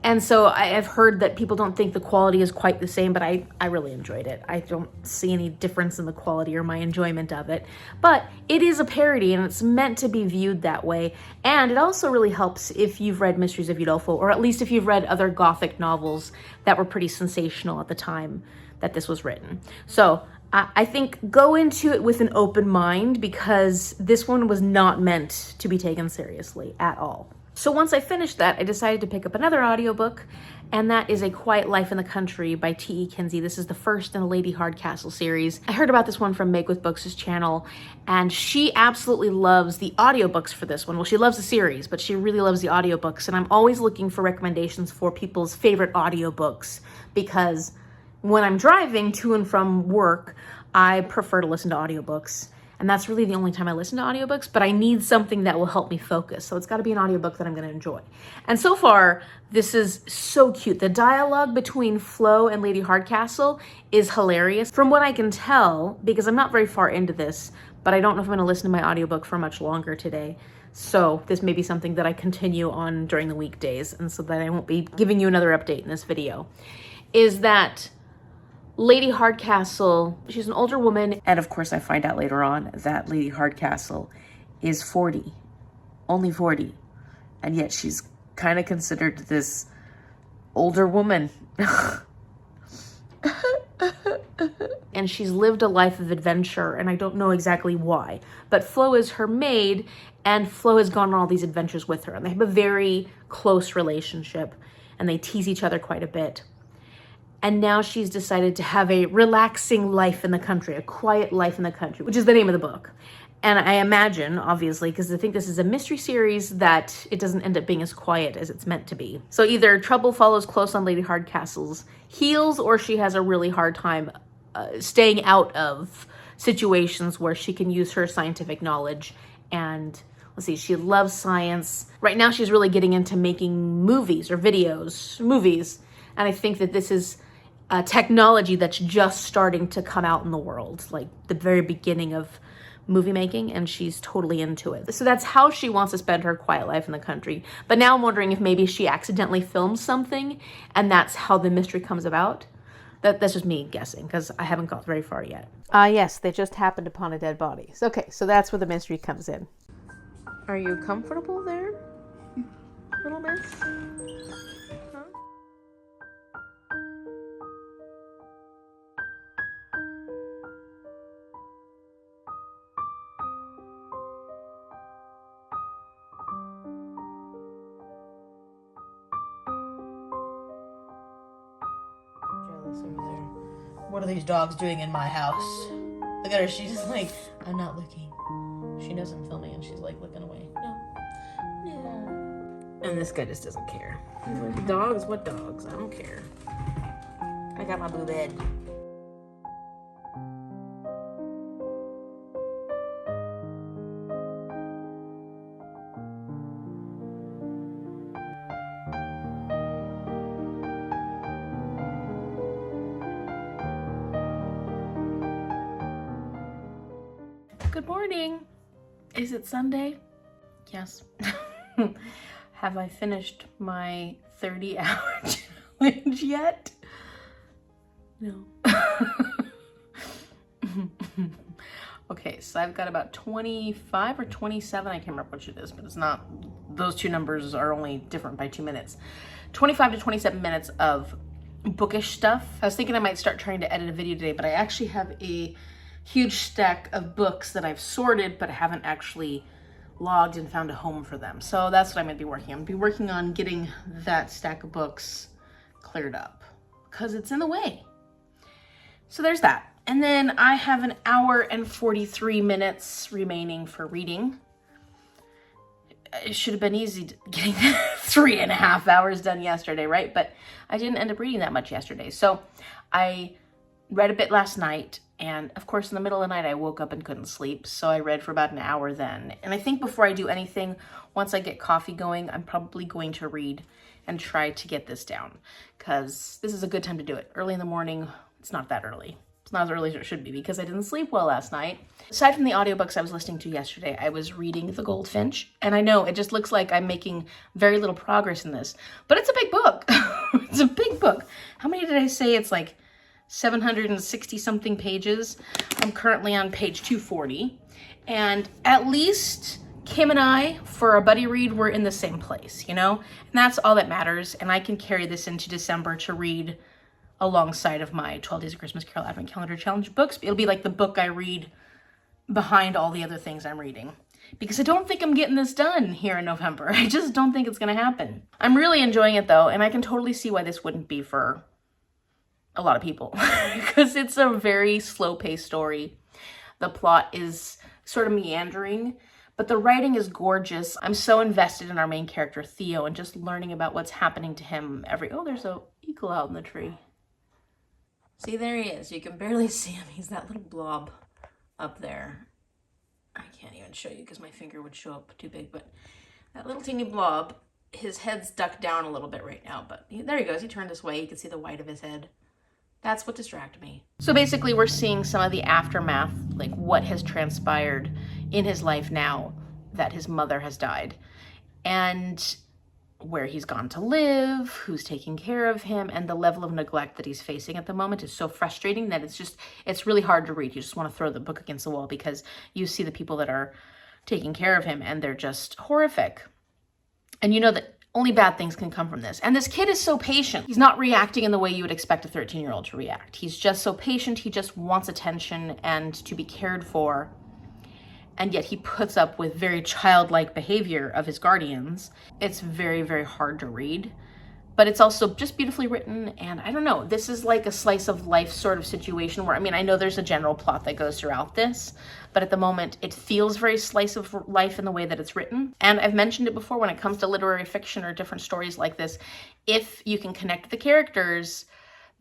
And so I've heard that people don't think the quality is quite the same, but I really enjoyed it. I don't see any difference in the quality or my enjoyment of it. But it is a parody, and it's meant to be viewed that way. And it also really helps if you've read Mysteries of Udolpho, or at least if you've read other Gothic novels that were pretty sensational at the time that this was written. So I think go into it with an open mind, because this one was not meant to be taken seriously at all. So once I finished that, I decided to pick up another audiobook, and that is A Quiet Life in the Country by T.E. Kinsey. This is the first in the Lady Hardcastle series. I heard about this one from megwithbooks' channel, and she absolutely loves the audiobooks for this one. Well, she loves the series, but she really loves the audiobooks, and I'm always looking for recommendations for people's favorite audiobooks, because when I'm driving to and from work, I prefer to listen to audiobooks. And that's really the only time I listen to audiobooks, but I need something that will help me focus. So it's got to be an audiobook that I'm going to enjoy. And so far, this is so cute. The dialogue between Flo and Lady Hardcastle is hilarious. From what I can tell, because I'm not very far into this, but I don't know if I'm going to listen to my audiobook for much longer today. So this may be something that I continue on during the weekdays, and so that I won't be giving you another update in this video, is that Lady Hardcastle, she's an older woman, and of course I find out later on that Lady Hardcastle is 40, only 40, and yet she's kind of considered this older woman. And she's lived a life of adventure, and I don't know exactly why, but Flo is her maid, and Flo has gone on all these adventures with her, and they have a very close relationship, and they tease each other quite a bit. And now she's decided to have a relaxing life in the country, a quiet life in the country, which is the name of the book. And I imagine, obviously, because I think this is a mystery series, that it doesn't end up being as quiet as it's meant to be. So either trouble follows close on Lady Hardcastle's heels, or she has a really hard time staying out of situations where she can use her scientific knowledge. And let's see, she loves science. Right now she's really getting into making movies. And I think that this is technology that's just starting to come out in the world, like the very beginning of movie making, and she's totally into it. So that's how she wants to spend her quiet life in the country. But now I'm wondering if maybe she accidentally films something, and that's how the mystery comes about. That's just me guessing, because I haven't got very far yet. Yes, they just happened upon a dead body. Okay, so that's where the mystery comes in. Are you comfortable there, little miss? What are these dogs doing in my house? Look at her, she's just like, I'm not looking. She knows I'm filming and she's like looking away. No. And this guy just doesn't care. He's like, dogs? What dogs? I don't care. I got my blue bed. Good morning. Is it Sunday? Yes. Have I finished my 30-hour challenge yet? No. Okay, so I've got about 25 or 27, I can't remember which it is, but it's not, those two numbers are only different by 2 minutes. 25 to 27 minutes of bookish stuff. I was thinking I might start trying to edit a video today, but I actually have a huge stack of books that I've sorted, but I haven't actually logged and found a home for them. So that's what I'm gonna be working on. I'm gonna be working on getting that stack of books cleared up because it's in the way. So there's that. And then I have an hour and 43 minutes remaining for reading. It should have been easy getting 3.5 hours done yesterday, right? But I didn't end up reading that much yesterday. So I read a bit last night, and of course in the middle of the night I woke up and couldn't sleep, so I read for about an hour then. And I think before I do anything, once I get coffee going, I'm probably going to read and try to get this down, because this is a good time to do it. Early in the morning, it's not that early. It's not as early as it should be because I didn't sleep well last night. Aside from the audiobooks I was listening to yesterday, I was reading The Goldfinch. And I know it just looks like I'm making very little progress in this, but it's a big book. It's a big book. How many did I say? It's like 760 something pages. I'm currently on page 240. And at least Kim and I, for a buddy read, we're in the same place, you know? And that's all that matters. And I can carry this into December to read alongside of my 12 Days of Christmas Carol Advent Calendar Challenge books. It'll be like the book I read behind all the other things I'm reading. Because I don't think I'm getting this done here in November. I just don't think it's gonna happen. I'm really enjoying it though, and I can totally see why this wouldn't be for a lot of people. Because it's a very slow-paced story. The plot is sort of meandering, but the writing is gorgeous. I'm so invested in our main character, Theo, and just learning about what's happening to him oh, there's an eagle out in the tree. See, there he is. You can barely see him. He's that little blob up there. I can't even show you because my finger would show up too big, but that little teeny blob, his head's ducked down a little bit right now, but there he goes. He turned this way. You can see the white of his head. That's what distracted me. So basically we're seeing some of the aftermath, like what has transpired in his life now that his mother has died, and where he's gone to live, who's taking care of him, and the level of neglect that he's facing at the moment is so frustrating that it's really hard to read. You just want to throw the book against the wall because you see the people that are taking care of him and they're just horrific. And you know that only bad things can come from this. And this kid is so patient. He's not reacting in the way you would expect a 13-year-old to react. He's just so patient. He just wants attention and to be cared for. And yet he puts up with very childlike behavior of his guardians. It's very, very hard to read, but it's also just beautifully written. And I don't know, this is like a slice of life sort of situation where, I mean, I know there's a general plot that goes throughout this, but at the moment it feels very slice of life in the way that it's written. And I've mentioned it before, when it comes to literary fiction or different stories like this, if you can connect the characters,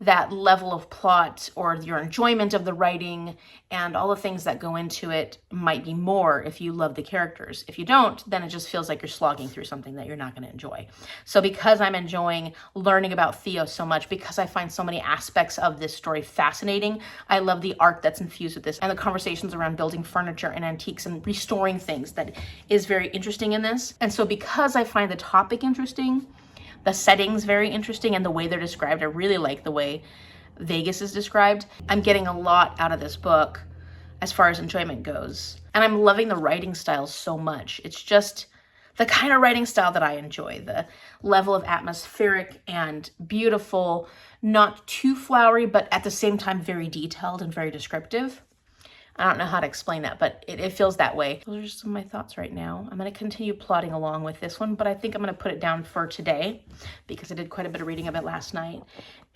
that level of plot or your enjoyment of the writing and all the things that go into it might be more if you love the characters. If you don't, then it just feels like you're slogging through something that you're not going to enjoy. So because I'm enjoying learning about Theo so much, because I find so many aspects of this story fascinating, I love the art that's infused with this and the conversations around building furniture and antiques and restoring things that is very interesting in this. And so because I find the topic interesting, the setting's very interesting, and the way they're described, I really like the way Vegas is described. I'm getting a lot out of this book as far as enjoyment goes. And I'm loving the writing style so much. It's just the kind of writing style that I enjoy. The level of atmospheric and beautiful, not too flowery, but at the same time very detailed and very descriptive. I don't know how to explain that, but it feels that way. Those are just some of my thoughts right now. I'm going to continue plodding along with this one, but I think I'm going to put it down for today because I did quite a bit of reading of it last night,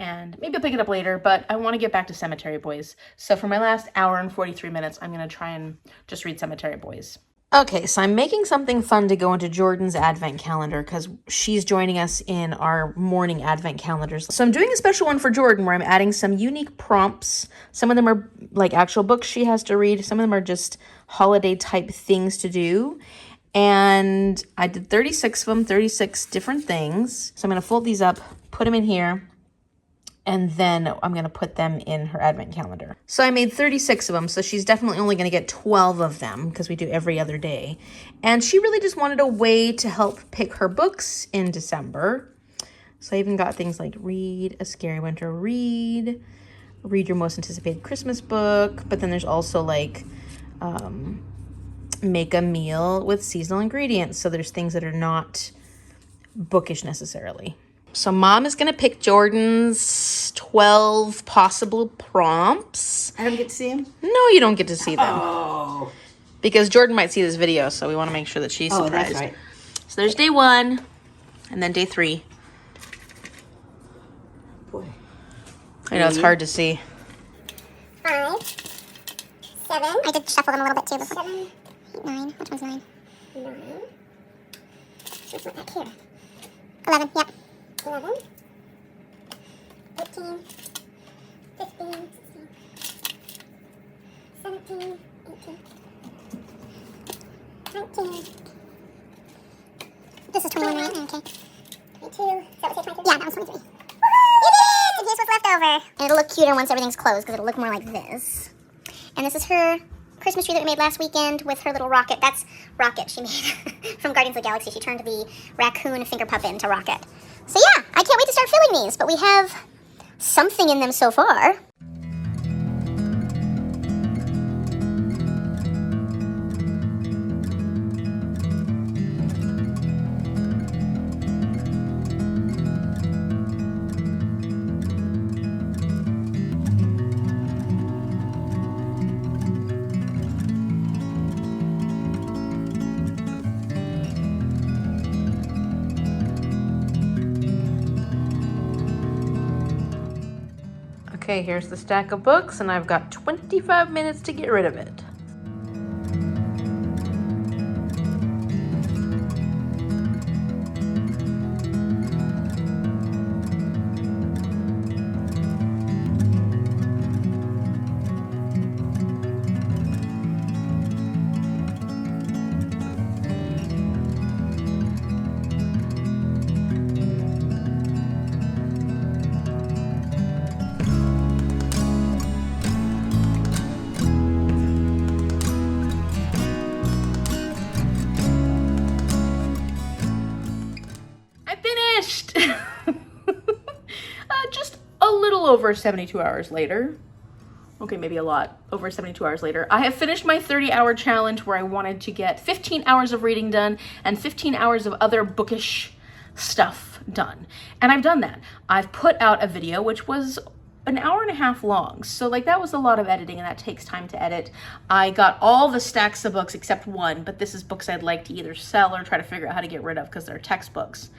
and maybe I'll pick it up later, but I want to get back to Cemetery Boys. So for my last hour and 43 minutes, I'm going to try and just read Cemetery Boys. Okay, so I'm making something fun to go into Jordan's advent calendar because she's joining us in our morning advent calendars. So I'm doing a special one for Jordan where I'm adding some unique prompts. Some of them are like actual books she has to read. Some of them are just holiday type things to do. And I did 36 of them, 36 different things. So I'm going to fold these up, put them in here, and then I'm going to put them in her advent calendar. So I made 36 of them, so she's definitely only going to get 12 of them because we do every other day. And she really just wanted a way to help pick her books in December. So I even got things like read a scary winter read your most anticipated Christmas book, but then there's also like make a meal with seasonal ingredients. So there's things that are not bookish necessarily. So Mom is going to pick Jordan's 12 possible prompts. I don't get to see him? No, you don't get to see them. Oh. Because Jordan might see this video, so we want to make sure that she's surprised. That's right. So there's day 1, and then day 3. Boy. I know, it's hard to see. 5, 7. I did shuffle them a little bit too before. 7, 8, 9. Which one's 9? 9. What's not back here? 11, yep. 11. 18. 15. 16. 17. 18. 19. This is 21, right? Okay. 22. Is that what say 23? Yeah, that was 23. Woohoo! You did it! And here's what's left over. And it'll look cuter once everything's closed because it'll look more like this. And this is her Christmas tree that we made last weekend with her little rocket. That's Rocket she made from Guardians of the Galaxy. She turned the raccoon finger puppet into Rocket. So yeah, I can't wait to start filling these, but we have something in them so far. Okay, here's the stack of books, and I've got 25 minutes to get rid of it. Just a little over 72 hours later. Okay, maybe a lot over 72 hours later. I have finished my 30-hour challenge where I wanted to get 15 hours of reading done and 15 hours of other bookish stuff done. And I've done that. I've put out a video which was an hour and a half long. So like that was a lot of editing and that takes time to edit. I got all the stacks of books except one, but this is books I'd like to either sell or try to figure out how to get rid of because they're textbooks.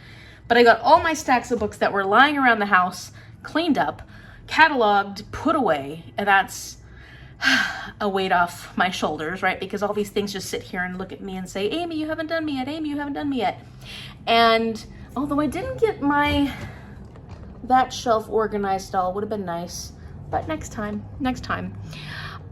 But I got all my stacks of books that were lying around the house, cleaned up, cataloged, put away, and that's a weight off my shoulders, right? Because all these things just sit here and look at me and say, Amy, you haven't done me yet. Amy, you haven't done me yet. And although I didn't get that shelf organized at all, would have been nice, but next time.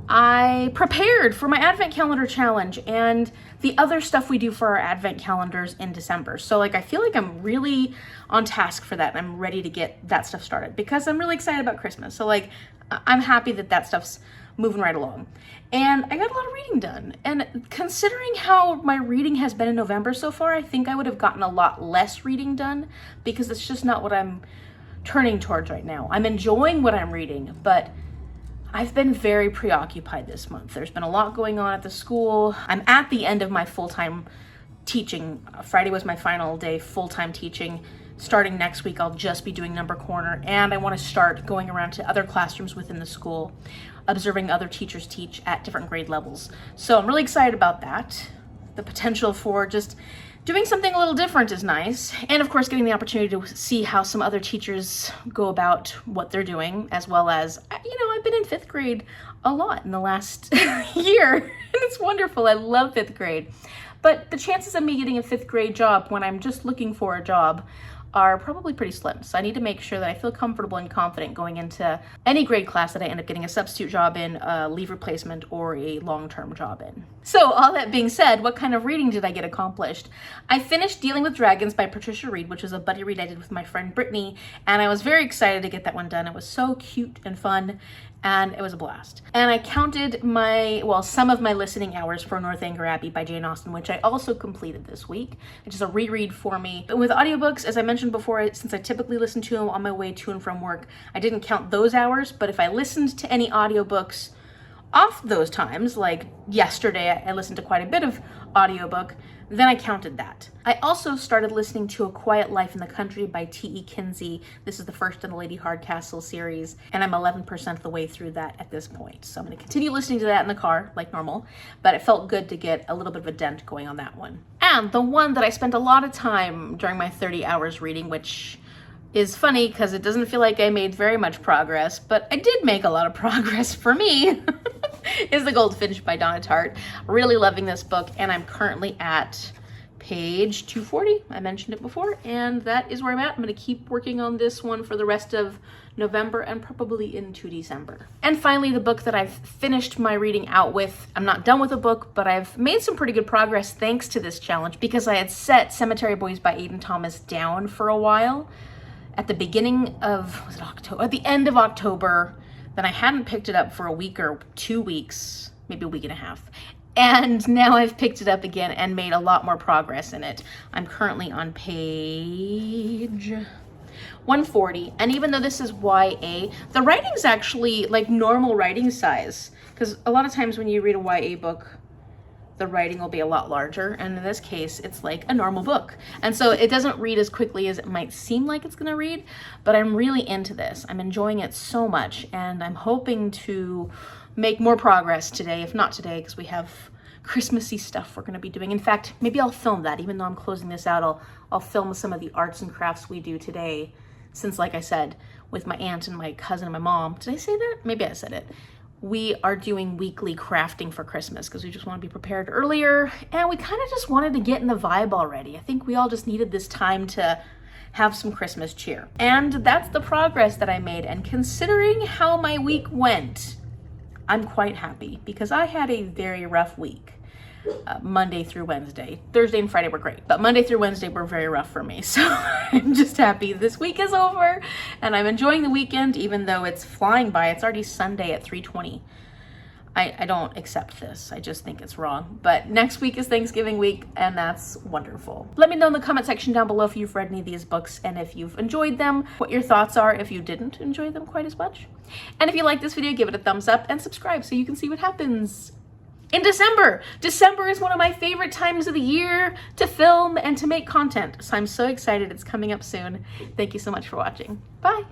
I prepared for my advent calendar challenge and the other stuff we do for our advent calendars in December. So like, I feel like I'm really on task for that. I'm ready to get that stuff started because I'm really excited about Christmas. So like, I'm happy that stuff's moving right along. And I got a lot of reading done. And considering how my reading has been in November so far, I think I would have gotten a lot less reading done because it's just not what I'm turning towards right now. I'm enjoying what I'm reading, but I've been very preoccupied this month. There's been a lot going on at the school. I'm at the end of my full-time teaching. Friday was my final day full-time teaching. Starting next week, I'll just be doing Number Corner, and I want to start going around to other classrooms within the school, observing other teachers teach at different grade levels. So I'm really excited about that. The potential for just doing something a little different is nice. And of course, getting the opportunity to see how some other teachers go about what they're doing, as well as, you know, I've been in 5th grade a lot in the last year. And it's wonderful. I love 5th grade. But the chances of me getting a 5th grade job when I'm just looking for a job are probably pretty slim. So I need to make sure that I feel comfortable and confident going into any grade class that I end up getting a substitute job in, a leave replacement, or a long-term job in. So all that being said, what kind of reading did I get accomplished? I finished Dealing with Dragons by Patricia Wrede, which was a buddy read I did with my friend Brittany, and I was very excited to get that one done. It was so cute and fun, and it was a blast. And I counted some of my listening hours for Northanger Abbey by Jane Austen, which I also completed this week, which is a reread for me. But with audiobooks, as I mentioned before, since I typically listen to them on my way to and from work, I didn't count those hours, but if I listened to any audiobooks off those times, like yesterday I listened to quite a bit of audiobook, then I counted that. I also started listening to A Quiet Life in the Country by T.E. Kinsey. This is the first in the Lady Hardcastle series, and I'm 11% of the way through that at this point. So I'm going to continue listening to that in the car, like normal, but it felt good to get a little bit of a dent going on that one. And the one that I spent a lot of time during my 30 hours reading, which is funny because it doesn't feel like I made very much progress, but I did make a lot of progress for me, is The Goldfinch by Donna Tartt. Really loving this book, and I'm currently at page 240. I mentioned it before, and that is where I'm at. I'm going to keep working on this one for the rest of November and probably into December. And finally, the book that I've finished my reading out with. I'm not done with the book, but I've made some pretty good progress thanks to this challenge because I had set Cemetery Boys by Aiden Thomas down for a while. at the beginning of, was it October? At the end of October. Then I hadn't picked it up for a week or 2 weeks, maybe a week and a half. And now I've picked it up again and made a lot more progress in it. I'm currently on page 140. And even though this is YA, the writing's actually like normal writing size. Because a lot of times when you read a YA book, the writing will be a lot larger. And in this case, it's like a normal book. And so it doesn't read as quickly as it might seem like it's gonna read, but I'm really into this. I'm enjoying it so much, and I'm hoping to make more progress today, if not today, because we have Christmassy stuff we're gonna be doing. In fact, maybe I'll film that. Even though I'm closing this out, I'll film some of the arts and crafts we do today, since like I said, with my aunt and my cousin and my mom, did I say that? Maybe I said it. We are doing weekly crafting for Christmas because we just want to be prepared earlier, and we kind of just wanted to get in the vibe already. I think we all just needed this time to have some Christmas cheer. And that's the progress that I made, and considering how my week went, I'm quite happy because I had a very rough week. Monday through Wednesday. Thursday and Friday were great, but Monday through Wednesday were very rough for me. So I'm just happy this week is over and I'm enjoying the weekend, even though it's flying by. It's already Sunday at 3:20. I don't accept this. I just think it's wrong. But next week is Thanksgiving week, and that's wonderful. Let me know in the comment section down below if you've read any of these books and if you've enjoyed them, what your thoughts are if you didn't enjoy them quite as much. And if you like this video, give it a thumbs up and subscribe so you can see what happens in December. December is one of my favorite times of the year to film and to make content. So I'm so excited it's coming up soon. Thank you so much for watching. Bye.